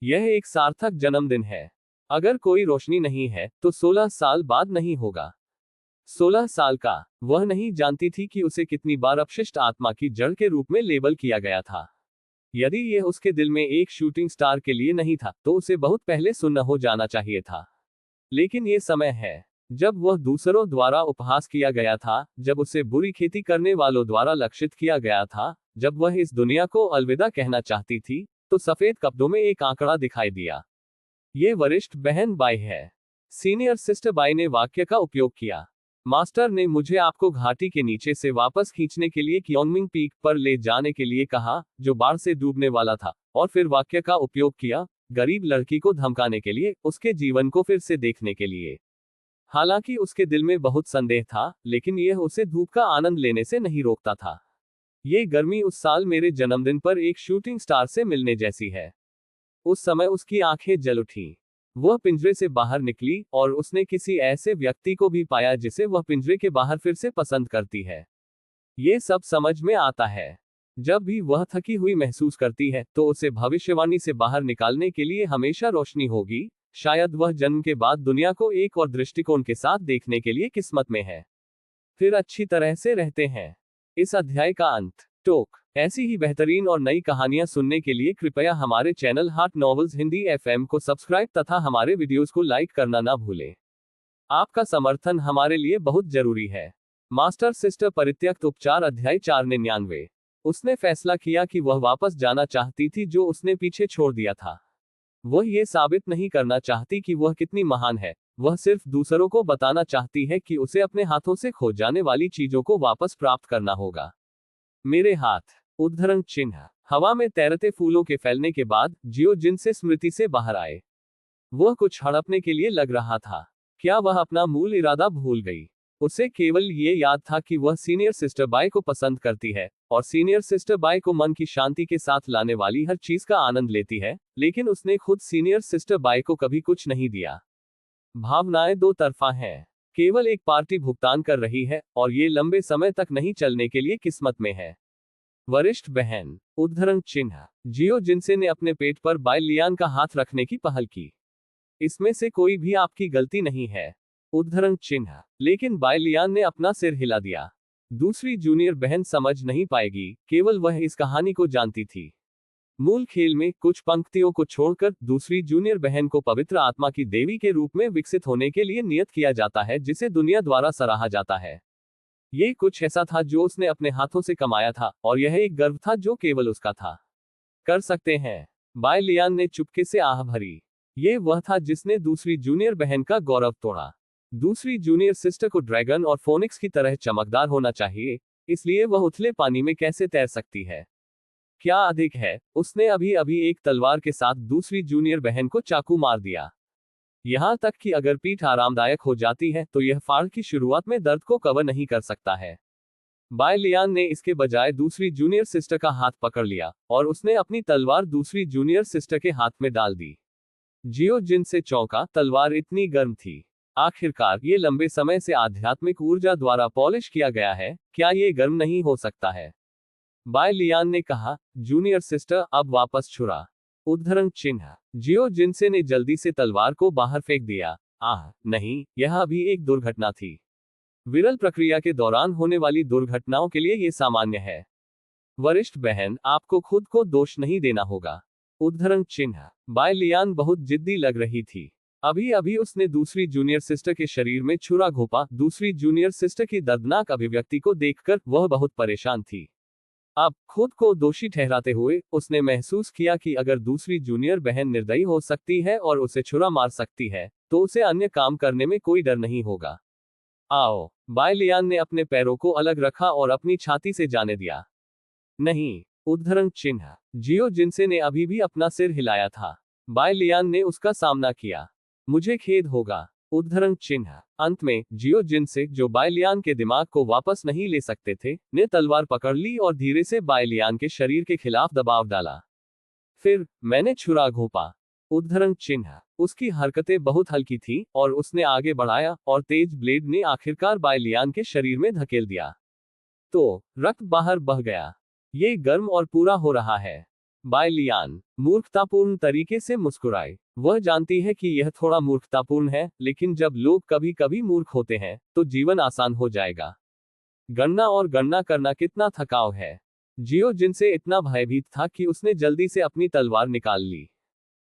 Speaker 1: यह एक सार्थक जन्मदिन है। अगर कोई रोशनी नहीं है तो 16 साल बाद नहीं होगा। 16 साल का। वह नहीं जानती थी कि उसे कितनी बार अपशिष्ट आत्मा की जड़ के रूप में लेबल किया गया था। यदि यह उसके दिल में एक शूटिंग स्टार के लिए नहीं था तो उसे बहुत पहले सुन्न हो जाना चाहिए था। लेकिन यह समय है जब वह दूसरों द्वारा उपहास किया गया था, जब उसे बुरी खेती करने वालों द्वारा लक्षित किया गया था, जब वह इस दुनिया को अलविदा कहना चाहती थी, तो सफेद कपड़ों में एक आंकड़ा दिखाई दिया। ये वरिष्ठ बहन बाई है। सीनियर सिस्टर बाई ने वाक्य का उपयोग किया। मास्टर ने मुझे आपको घाटी के नीचे से वापस खींचने के लिए क्योंगमिंग पीक पर ले जाने के लिए कहा, जो बाढ़ से डूबने वाला था, और फिर वाक्य का उपयोग किया, गरीब लड़की को धमकाने के लिए, उसके जीवन को फिर से देखने के लिए। हालांकि उसके दिल में बहुत संदेह था, लेकिन यह उसे धूप का आनंद लेने से नहीं रोकता था। ये गर्मी उस साल मेरे जन्मदिन पर एक शूटिंग स्टार से मिलने जैसी है। उस समय उसकी आंखें जल उठीं। वह पिंजरे से बाहर निकली और उसने किसी ऐसे व्यक्ति को भी पाया जिसे वह पिंजरे के बाहर फिर से पसंद करती है। ये सब समझ में आता है। जब भी वह थकी हुई महसूस करती है तो उसे भविष्यवाणी से बाहर निकालने के लिए हमेशा रोशनी होगी। शायद वह जन्म के बाद दुनिया को एक और दृष्टिकोण के साथ देखने के लिए किस्मत में है। फिर अच्छी तरह से रहते हैं। इस अध्याय का अंत। टोक। ऐसी ही बेहतरीन और नई कहानियां सुनने के लिए कृपया हमारे चैनल हाट नॉवेल्स हिंदी FM को सब्सक्राइब तथा हमारे वीडियोस को लाइक करना ना भूलें। आपका समर्थन हमारे लिए बहुत जरूरी है। मास्टर सिस्टर परित्यक्त उपचार अध्याय 499। उसने फैसला किया कि वह वापस जाना चाहती थी जो उसने पीछे छोड़ दिया था। वह ये साबित नहीं करना चाहती कि वह कितनी महान है, वह सिर्फ दूसरों को बताना चाहती है कि उसे अपने हाथों से खो जाने वाली चीजों को वापस प्राप्त करना होगा। मेरे हाथ। उद्धरण चिन्ह। हवा में तैरते फूलों के फैलने के बाद जियो जिन से स्मृति से बाहर आए। वह कुछ हड़पने के लिए लग रहा था। क्या वह अपना मूल इरादा भूल गई? उसे केवल ये याद था कि वह सीनियर सिस्टर बाई को पसंद करती है, और सीनियर सिस्टर बाई को मन की शांति के साथ लाने वाली हर चीज का आनंद लेती है, लेकिन उसने खुद सीनियर सिस्टर बाई को कभी कुछ नहीं दिया। भावनाएं दो तरफा हैं। केवल एक पार्टी भुगतान कर रही है और ये लंबे समय तक नहीं चलने के लिए किस्मत में है। वरिष्ठ बहन। उद्धरण चिन्ह। जियो जिनसे ने अपने पेट पर बाय लियान का हाथ रखने की पहल की। इसमें से कोई भी आपकी गलती नहीं है। उद्धरण चिन्ह। लेकिन बाय लियान ने अपना सिर हिला दिया। दूसरी जूनियर बहन समझ नहीं पाएगी, केवल वह इस कहानी को जानती थी। मूल खेल में कुछ पंक्तियों को छोड़कर दूसरी जूनियर बहन को पवित्र आत्मा की देवी के रूप में विकसित होने के लिए नियत किया जाता है, जिसे दुनिया द्वारा सराहा जाता है। ये कुछ ऐसा था जो उसने अपने हाथों से कमाया था, और यह एक गर्व था जो केवल उसका था। कर सकते हैं। बाय लियान ने चुपके से आह भरी। ये वह था जिसने दूसरी जूनियर बहन का गौरव तोड़ा। दूसरी जूनियर सिस्टर को ड्रैगन और फोनिक्स की तरह चमकदार होना चाहिए, इसलिए वह उथले पानी में कैसे तैर सकती है? क्या अधिक है, उसने अभी अभी एक तलवार के साथ दूसरी जूनियर बहन को चाकू मार दिया। यहां तक कि अगर पीठ आरामदायक हो जाती है तो यह फाड़ की शुरुआत में दर्द को कवर नहीं कर सकता है। बाय लियान ने इसके बजाय दूसरी जूनियर सिस्टर का हाथ पकड़ लिया और उसने अपनी तलवार दूसरी जूनियर सिस्टर के हाथ में डाल दी। जियो जिन से चौंका, तलवार इतनी गर्म थी। आखिरकार ये लंबे समय से आध्यात्मिक ऊर्जा द्वारा पॉलिश किया गया है, क्या ये गर्म नहीं हो सकता है? बाय लियान ने कहा, जूनियर सिस्टर अब वापस छुरा। उद्धरण चिन्ह। जियो जिनसे ने जल्दी से तलवार को बाहर फेंक दिया। आह नहीं, यह अभी एक दुर्घटना थी। विरल प्रक्रिया के दौरान होने वाली दुर्घटनाओं के लिए ये सामान्य है। वरिष्ठ बहन, आपको खुद को दोष नहीं देना होगा। उद्धरण चिन्ह। बाय लियान बहुत जिद्दी लग रही थी। अभी अभी उसने दूसरी जूनियर सिस्टर के शरीर में छुरा घोंपा। दूसरी जूनियर सिस्टर की दर्दनाक अभिव्यक्ति को देखकर वह बहुत परेशान थी। अब खुद को दोषी ठहराते हुए उसने महसूस किया कि अगर दूसरी जूनियर बहन निर्दयी हो सकती है और उसे छुरा मार सकती है, तो उसे अन्य काम करने में कोई डर नहीं होगा। आओ। बाय लियान ने अपने पैरों को अलग रखा और अपनी छाती से जाने दिया। नहीं। उद्धरण चिन्ह। जियो जिनसे ने अभी भी अपना सिर हिलाया था। बाय लियान ने उसका सामना किया। मुझे खेद होगा। उद्धरण चिन्ह। अंत में जियो जिनसे, जो बाय लियान के दिमाग को वापस नहीं ले सकते थे, ने तलवार पकड़ ली और धीरे से बाय लियान के शरीर के खिलाफ दबाव डाला। फिर मैंने छुरा घोंपा। उद्धरण चिन्ह। उसकी हरकतें बहुत हल्की थीं और उसने आगे बढ़ाया और तेज ब्लेड ने आखिरकार बाय लियान के शरीर में धकेल दिया। तो रक्त बाहर बह गया। ये गर्म और पूरा हो रहा है। बाय लियान मूर्खतापूर्ण तरीके से मुस्कुराए। वह जानती है कि यह थोड़ा मूर्खतापूर्ण है, लेकिन जब लोग कभी कभी मूर्ख होते हैं तो जीवन आसान हो जाएगा। गणना और गणना करना कितना थकाऊ है। जियो जिनसे इतना भयभीत था कि उसने जल्दी से अपनी तलवार निकाल ली।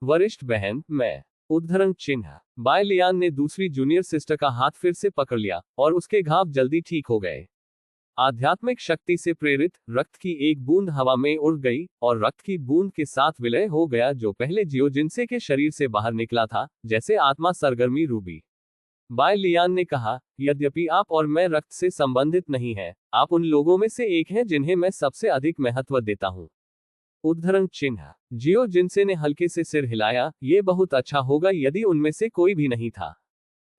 Speaker 1: वरिष्ठ बहन, मैं। उद्धरण चिन्ह। बाय लियान ने दूसरी जूनियर सिस्टर का हाथ फिर से पकड़ लिया और उसके घाव जल्दी ठीक हो गए। आध्यात्मिक शक्ति से प्रेरित रक्त की एक बूंद हवा में उड़ गई और रक्त की बूंद के साथ विलय हो गया जो पहले जियो जिनसे के शरीर से बाहर निकला था, जैसे आत्मा सरगर्मी रूबी। बाय लियान ने कहा, यद्यपि आप और मैं रक्त से संबंधित नहीं हैं, आप उन लोगों में से एक हैं जिन्हें मैं सबसे अधिक महत्व देता हूं। उद्धरण चिन्ह। जियो जिनसे ने हल्के से सिर हिलाया। ये बहुत अच्छा होगा यदि उनमें से कोई भी नहीं था।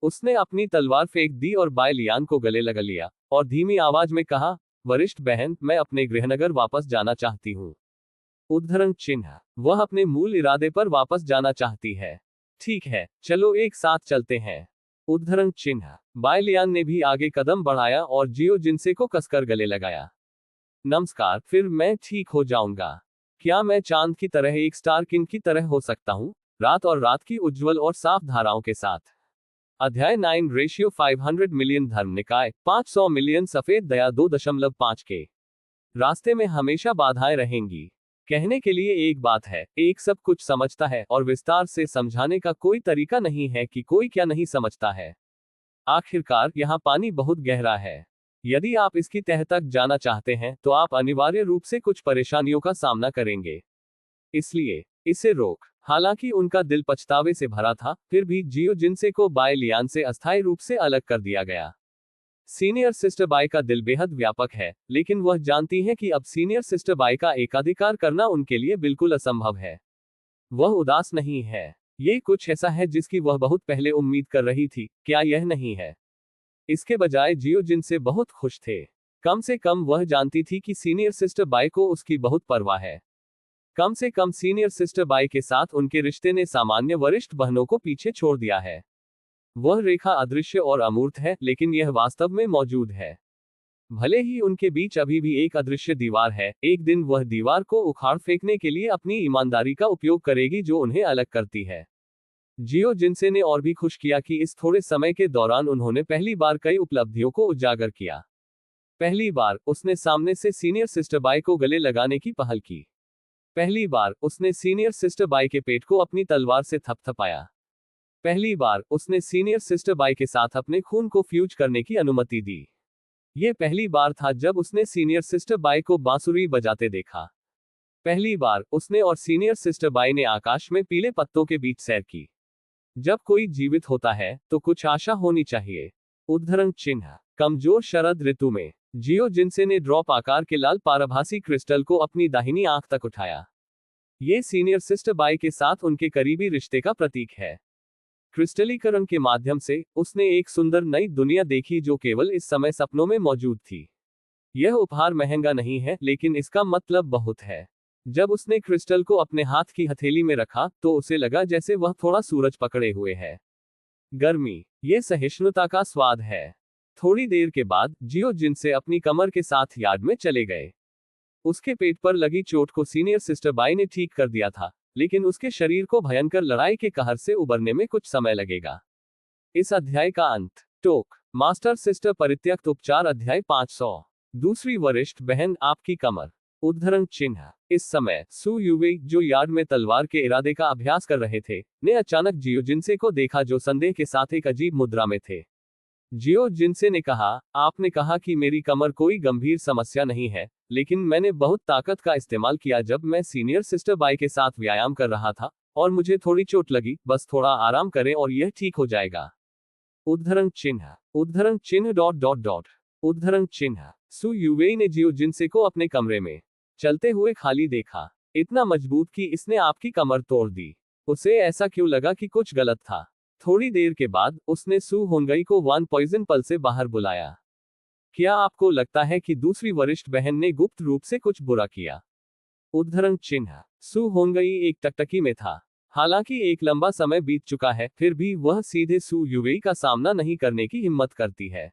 Speaker 1: उसने अपनी तलवार फेंक दी और बाय लियान को गले लगा लिया और धीमी आवाज में कहा, वरिष्ठ बहन, मैं अपने गृहनगर वापस जाना चाहती हूँ। उद्धरण चिन्ह। वह अपने मूल इरादे पर वापस जाना चाहती है। ठीक है, चलो एक साथ चलते हैं। उद्धरण चिन्ह। बाय लियान ने भी आगे कदम बढ़ाया और जियो जिनसे को कसकर गले लगाया। नमस्कार, फिर मैं ठीक हो जाऊंगा। क्या मैं चांद की तरह एक स्टार किंग की तरह हो सकता हूँ, रात और रात की उज्जवल और साफ धाराओं के साथ? अध्याय 9:500 मिलियन धर्म निकाय 500 मिलियन सफेद दया 2.5 के। रास्ते में हमेशा बाधाएं रहेंगी। कहने के लिए एक बात है, एक सब कुछ समझता है और विस्तार से समझाने का कोई तरीका नहीं है कि कोई क्या नहीं समझता है। आखिरकार यहाँ पानी बहुत गहरा है। यदि आप इसकी तह तक जाना चाहते हैं तो आप अनिवार्य रूप से कुछ परेशानियों का सामना करेंगे। इसलिए इसे रोक। हालांकि उनका दिल पछतावे से भरा था, फिर भी जियो जिनसे को बाय लियान से अस्थायी रूप से अलग कर दिया गया। सीनियर सिस्टर बाय का दिल बेहद व्यापक है, लेकिन वह जानती है कि अब सीनियर सिस्टर बाय का एकाधिकार करना उनके लिए बिल्कुल असंभव है। वह उदास नहीं है। ये कुछ ऐसा है जिसकी वह बहुत पहले उम्मीद कर रही थी, क्या यह नहीं है? इसके बजाय जियो जिनसे बहुत खुश थे। कम से कम वह जानती थी कि सीनियर सिस्टर बाय को उसकी बहुत परवाह है। कम से कम सीनियर सिस्टर बाय के साथ उनके रिश्ते ने सामान्य वरिष्ठ बहनों को पीछे छोड़ दिया है। वह रेखा अदृश्य और अमूर्त है, लेकिन यह वास्तव में मौजूद है। भले ही उनके बीच अभी भी एक अदृश्य दीवार है, एक दिन वह दीवार को उखाड़ फेंकने के लिए अपनी ईमानदारी का उपयोग करेगी जो उन्हें अलग करती है। जियो जिनसे ने और भी खुश किया कि इस थोड़े समय के दौरान उन्होंने पहली बार कई उपलब्धियों को उजागर किया। पहली बार उसने सामने से सीनियर सिस्टर बाई को गले लगाने की पहल की। पहली बार उसने सीनियर सिस्टर बाई के पेट को अपनी तलवार से थपथपाया। पहली बार उसने सीनियर सिस्टर बाई के साथ अपने खून को फ्यूज करने की अनुमति दी। यह पहली बार था जब उसने सीनियर सिस्टर बाई को बांसुरी बजाते देखा। पहली बार उसने और सीनियर सिस्टर बाई ने आकाश में पीले पत्तों के बीच सैर की। जब कोई जीवित होता है तो कुछ आशा होनी चाहिए। उद्धरण चिन्ह। कमजोर शरद ऋतु में जियो जिनसे ने ड्रॉप आकार के लाल पारभासी क्रिस्टल को अपनी दाहिनी आंख तक उठाया। ये सीनियर सिस्टर बाई के साथ उनके करीबी रिश्ते का प्रतीक है। क्रिस्टलीकरण के माध्यम से उसने एक सुंदर नई दुनिया देखी जो केवल इस समय सपनों में मौजूद थी। यह उपहार महंगा नहीं है, लेकिन इसका मतलब बहुत है। जब उसने क्रिस्टल को अपने हाथ की हथेली में रखा तो उसे लगा जैसे वह थोड़ा सूरज पकड़े हुए है। गर्मी, ये सहिष्णुता का स्वाद है। थोड़ी देर के बाद जियो जिनसे अपनी कमर के साथ यार्ड में चले गए। उसके पेट पर लगी चोट को सीनियर सिस्टर बाई ने ठीक कर दिया था, लेकिन उसके शरीर को भयंकर लड़ाई के कहर से उबरने में कुछ समय लगेगा। इस अध्याय का अंत। टोक मास्टर सिस्टर परित्यक्त उपचार अध्याय 500। दूसरी वरिष्ठ बहन आपकी कमर। उद्धरण चिन्ह। इस समय सू युवे जो यार्ड में तलवार के इरादे का अभ्यास कर रहे थे, ने अचानक जियो जिनसे को देखा जो संदेह के साथ एक अजीब मुद्रा में थे। जियो जिनसे ने कहा, आपने कहा कि मेरी कमर कोई गंभीर समस्या नहीं है, लेकिन मैंने बहुत ताकत का इस्तेमाल किया जब मैं सीनियर सिस्टर बाई के साथ व्यायाम कर रहा था, और मुझे थोड़ी चोट लगी, बस थोड़ा आराम करें और यह ठीक हो जाएगा। उद्धरण चिन्ह। उद्धरण चिन्ह डॉट डॉट डॉट। उद्धरण चिन्ह। सू युवेई ने जियो जिनसे को अपने कमरे में चलते हुए खाली देखा। इतना मजबूत कि इसने आपकी कमर तोड़ दी। उसे ऐसा क्यों लगा कि कुछ गलत था। थोड़ी देर के बाद उसने सू होंगई को वन पॉइजन पल से बाहर बुलाया। क्या आपको लगता है कि दूसरी वरिष्ठ बहन ने गुप्त रूप से कुछ बुरा किया? उद्धरण चिन्ह। सू होंगई एक टकटकी में था। हालांकि एक लंबा समय बीत चुका है, फिर भी वह सीधे सू युवेई का सामना नहीं करने की हिम्मत करती है।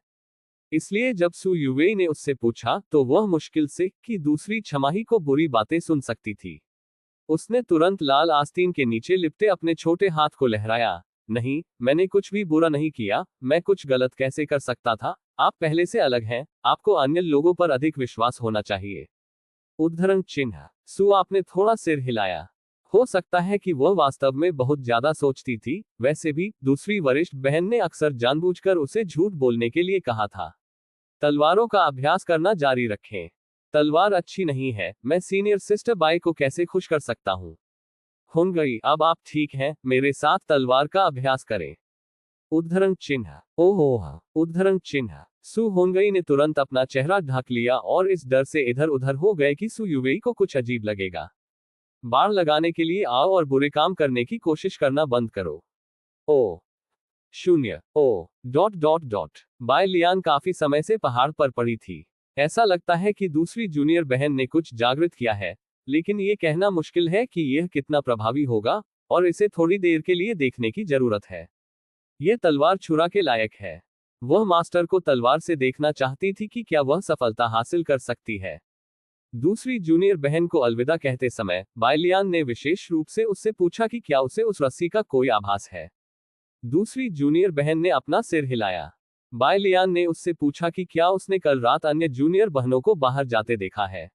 Speaker 1: इसलिए जब सू युवेई ने उससे पूछा तो वह मुश्किल से कि दूसरी छमाही को बुरी बातें सुन सकती थी। उसने तुरंत लाल आस्तीन के नीचे लिपटे अपने छोटे हाथ को लहराया। नहीं, मैंने कुछ भी बुरा नहीं किया। मैं कुछ गलत कैसे कर सकता था? आप पहले से अलग हैं, आपको अन्य लोगों पर अधिक विश्वास होना चाहिए। उद्धरण चिन्ह। सू आपने थोड़ा सिर हिलाया। हो सकता है कि वह वास्तव में बहुत ज्यादा सोचती थी। वैसे भी दूसरी वरिष्ठ बहन ने अक्सर जानबूझकर उसे झूठ बोलने के लिए कहा था। तलवारों का अभ्यास करना जारी रखें। तलवार अच्छी नहीं है, मैं सीनियर सिस्टर बाई को कैसे खुश कर सकता हूँ? होंगई, अब आप ठीक हैं, मेरे साथ तलवार का अभ्यास करें। उद्धरण चिन्ह। ओह। उद्धरण चिन्ह। सू होंगई ने तुरंत अपना चेहरा ढक लिया और इस डर से इधर उधर हो गए कि सू युवेई को कुछ अजीब लगेगा। बाण लगाने के लिए आओ और बुरे काम करने की कोशिश करना बंद करो। ओ 0 ओ dot dot dot. By Lian काफी समय से पहाड़ पर पड़ी थी। ऐसा लगता है कि दूसरी जूनियर बहन ने कुछ जागृत किया है, लेकिन ये कहना मुश्किल है कि यह कितना प्रभावी होगा, और इसे थोड़ी देर के लिए देखने की जरूरत है। यह तलवार छुरा के लायक है। वह मास्टर को तलवार से देखना चाहती थी कि क्या वह सफलता हासिल कर सकती है। दूसरी जूनियर बहन को अलविदा कहते समय बायलियान ने विशेष रूप से उससे पूछा कि क्या उसे उस रस्सी का कोई आभास है। दूसरी जूनियर बहन ने अपना सिर हिलाया। बायलियान ने उससे पूछा कि क्या उसने कल रात अन्य जूनियर बहनों को बाहर जाते देखा है।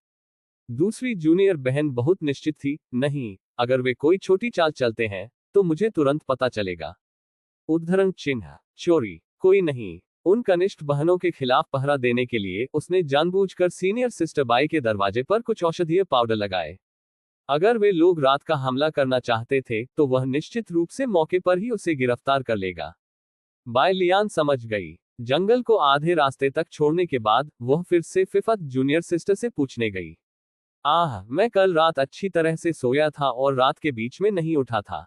Speaker 1: दूसरी जूनियर बहन बहुत निश्चित थी, नहीं, अगर वे कोई छोटी चाल चलते हैं तो मुझे तुरंत पता चलेगा। उद्धरण चिन्ह। चोरी कोई नहीं। उन कनिष्ठ बहनों के खिलाफ पहरा देने के लिए उसने जानबूझकर सीनियर सिस्टर बाई के दरवाजे पर कुछ औषधीय पाउडर लगाए। अगर वे लोग रात का हमला करना चाहते थे तो वह निश्चित रूप से मौके पर ही उसे गिरफ्तार कर लेगा। बायलियान समझ गई। जंगल को आधे रास्ते तक छोड़ने के बाद वह फिर से फिफथ जूनियर सिस्टर से पूछने गई। मैं कल रात अच्छी तरह से सोया था और रात के बीच में नहीं उठा था।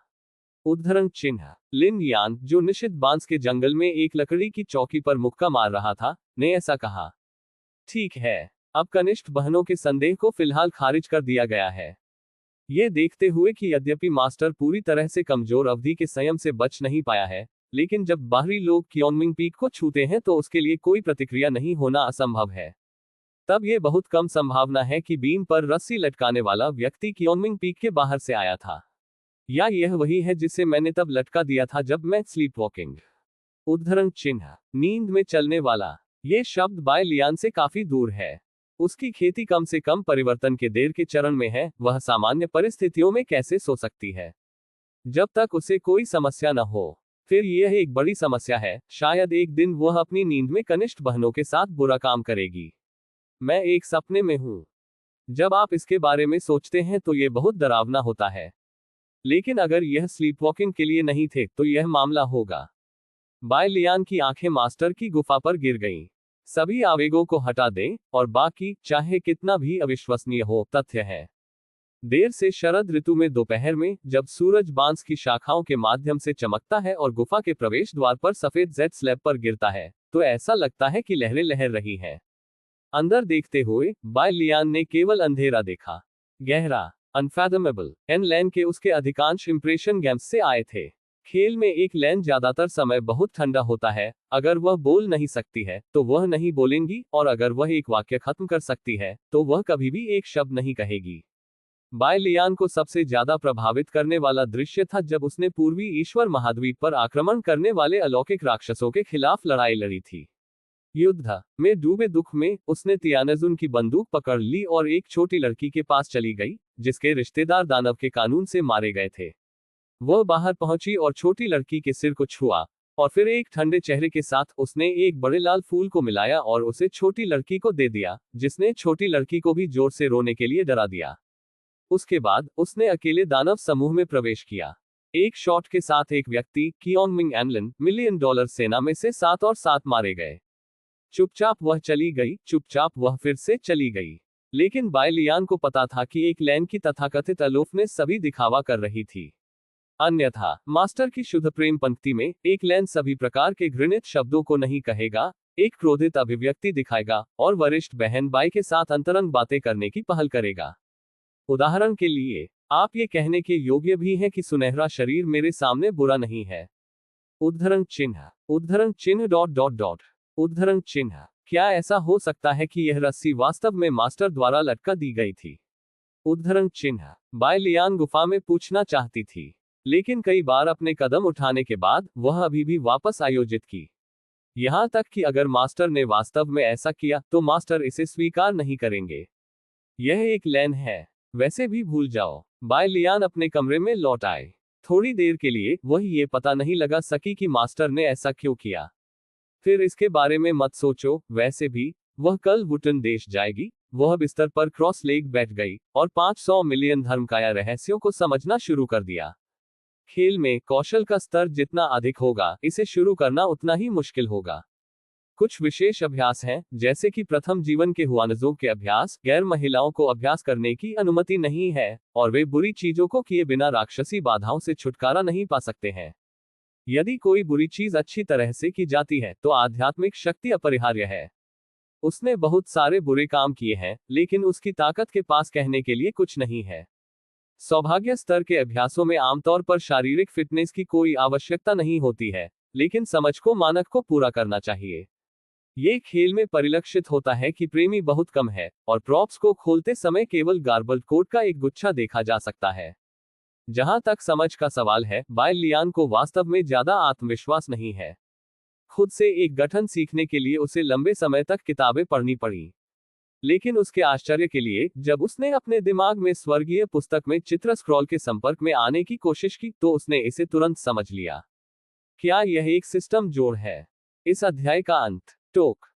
Speaker 1: उद्धरण चिन्ह। लिन यान जो निषिद्ध बांस के जंगल में एक लकड़ी की चौकी पर मुक्का मार रहा था, ने ऐसा कहा। ठीक है, अब कनिष्ठ बहनों के संदेह को फिलहाल खारिज कर दिया गया है। ये देखते हुए कि यद्यपि मास्टर पूरी तरह से कमजोर अवधि के संयम से बच नहीं पाया है, लेकिन जब बाहरी लोग क्योनमिंग पीक को छूते हैं तो उसके लिए कोई प्रतिक्रिया नहीं होना असंभव है। तब यह बहुत कम संभावना है कि बीम पर रस्सी लटकाने वाला व्यक्ति क्योनमिंग पीक के बाहर से आया था। या यह वही है जिसे मैंने तब लटका दिया था जब मैं स्लीप वॉकिंग। उद्धरण चिन्ह, नींद में चलने वाला। ये शब्द बाय लियान से काफी दूर है। उसकी खेती कम से कम परिवर्तन के देर के चरण में है। वह सामान्य परिस्थितियों में कैसे सो सकती है जब तक उसे कोई समस्या न हो। फिर यह एक बड़ी समस्या है, शायद एक दिन वह अपनी नींद में कनिष्ठ बहनों के साथ बुरा काम करेगी। मैं एक सपने में हूं। जब आप इसके बारे में सोचते हैं तो यह बहुत डरावना होता है। लेकिन अगर यह स्लीप वॉकिंग के लिए नहीं थे तो यह मामला होगा। बाय लियान की आंखें मास्टर की गुफा पर गिर गईं। सभी आवेगों को हटा दें और बाकी, चाहे कितना भी अविश्वसनीय हो, तथ्य है। देर से शरद ऋतु में दोपहर में, जब सूरज बांस की शाखाओं के माध्यम से चमकता है और गुफा के प्रवेश द्वार पर सफेद जेट स्लैब पर गिरता है, तो ऐसा लगता है कि लहरें लहर रही हैं। अंदर देखते हुए बाय लियान ने केवल अंधेरा देखा। गहरा, अनफैथमेबल। एन लैन के उसके अधिकांश इंप्रेशन गेम्स से आए थे। खेल में एक लैन ज्यादातर समय बहुत ठंडा होता है। अगर वह बोल नहीं सकती है तो वह नहीं बोलेंगी, और अगर वह एक वाक्य खत्म कर सकती है तो वह कभी भी एक शब्द नहीं कहेगी। बाय लियान को सबसे ज्यादा प्रभावित करने वाला दृश्य था जब उसने पूर्वी ईश्वर महाद्वीप पर आक्रमण करने वाले अलौकिक राक्षसों के खिलाफ लड़ाई लड़ी थी। युद्ध में डूबे दुख में, उसने तियानजुन की बंदूक पकड़ ली और एक छोटी लड़की के पास चली गई, जिसके रिश्तेदार दानव के कानून से मारे गए थे। वह बाहर पहुंची और छोटी लड़की के सिर को छुआ, और फिर एक ठंडे चेहरे के साथ उसने एक बड़े लाल फूल को मिलाया और उसे छोटी लड़की को दे दिया, जिसने छोटी लड़की को भी जोर से रोने के लिए डरा दिया। उसके बाद उसने अकेले दानव समूह में प्रवेश किया। एक शॉट के साथ एक व्यक्ति, कियोनमिंग एनलिन, $1,000,000 सेना में से 7 और 7 मारे गए। चुपचाप वह चली गई, चुपचाप वह फिर से चली गई। लेकिन बाय लियान को पता था कि एक लैन की तथाकथित अलोफनेस सभी दिखावा कर रही थी। अन्यथा, मास्टर की शुद्ध प्रेम पंक्ति में, एक लैन सभी प्रकार के घृणित शब्दों को नहीं कहेगा, एक क्रोधित अभिव्यक्ति दिखाएगा, और वरिष्ठ बहन बाय के साथ अंतरंग बातें करने की पहल करेगा। उदाहरण के लिए, आप ये कहने के योग्य भी हैं कि सुनहरा शरीर मेरे सामने बुरा नहीं है। उद्धरण चिन्ह, उद्धरण चिन्ह डॉट डॉट डॉट, उद्धरण चिन्ह। क्या ऐसा हो सकता है कि यह रस्सी वास्तव में मास्टर द्वारा लटका दी गई थी? उद्धरण चिन्ह। बाय लियान गुफा में पूछना चाहती थी, लेकिन कई बार अपने कदम उठाने के बाद वह अभी भी वापस आयोजित की। यहां तक कि अगर मास्टर ने वास्तव में ऐसा किया तो मास्टर इसे स्वीकार नहीं करेंगे। यह एक लैन है, वैसे भी भूल जाओ। बाय लियान अपने कमरे में लौट आए। थोड़ी देर के लिए वह ये पता नहीं लगा सकी कि मास्टर ने ऐसा क्यों किया। फिर इसके बारे में मत सोचो, वैसे भी वह कल वुटन देश जाएगी। वह बिस्तर पर क्रॉस लेग बैठ गई और 500 मिलियन धर्मकाया रहस्यों को समझना शुरू कर दिया। खेल में कौशल का स्तर जितना अधिक होगा, इसे शुरू करना उतना ही मुश्किल होगा। कुछ विशेष अभ्यास हैं, जैसे कि प्रथम जीवन के हुआनजों के अभ्यास, गैर महिलाओं को अभ्यास करने की अनुमति नहीं है, और वे बुरी चीजों को किए बिना राक्षसी बाधाओं से छुटकारा नहीं पा सकते हैं। यदि कोई बुरी चीज अच्छी तरह से की जाती है तो आध्यात्मिक शक्ति अपरिहार्य है। उसने बहुत सारे बुरे काम किए हैं, लेकिन उसकी ताकत के पास कहने के लिए कुछ नहीं है। सौभाग्य स्तर के अभ्यासों में आमतौर पर शारीरिक फिटनेस की कोई आवश्यकता नहीं होती है, लेकिन समझ को मानक को पूरा करना चाहिए। ये खेल में परिलक्षित होता है कि प्रेमी बहुत कम है, और प्रॉप्स को खोलते समय केवल गार्बल्ड कोड का एक गुच्छा देखा जा सकता है। जहां तक समझ का सवाल है, बाय लियान को वास्तव में ज्यादा आत्मविश्वास नहीं है। खुद से एक गठन सीखने के लिए उसे लंबे समय तक किताबें पढ़नी पड़ी। लेकिन उसके आश्चर्य के लिए, जब उसने अपने दिमाग में स्वर्गीय पुस्तक में चित्र स्क्रॉल के संपर्क में आने की कोशिश की तो उसने इसे तुरंत समझ लिया। क्या यह एक सिस्टम जोड़ है? इस अध्याय का अंत। टोक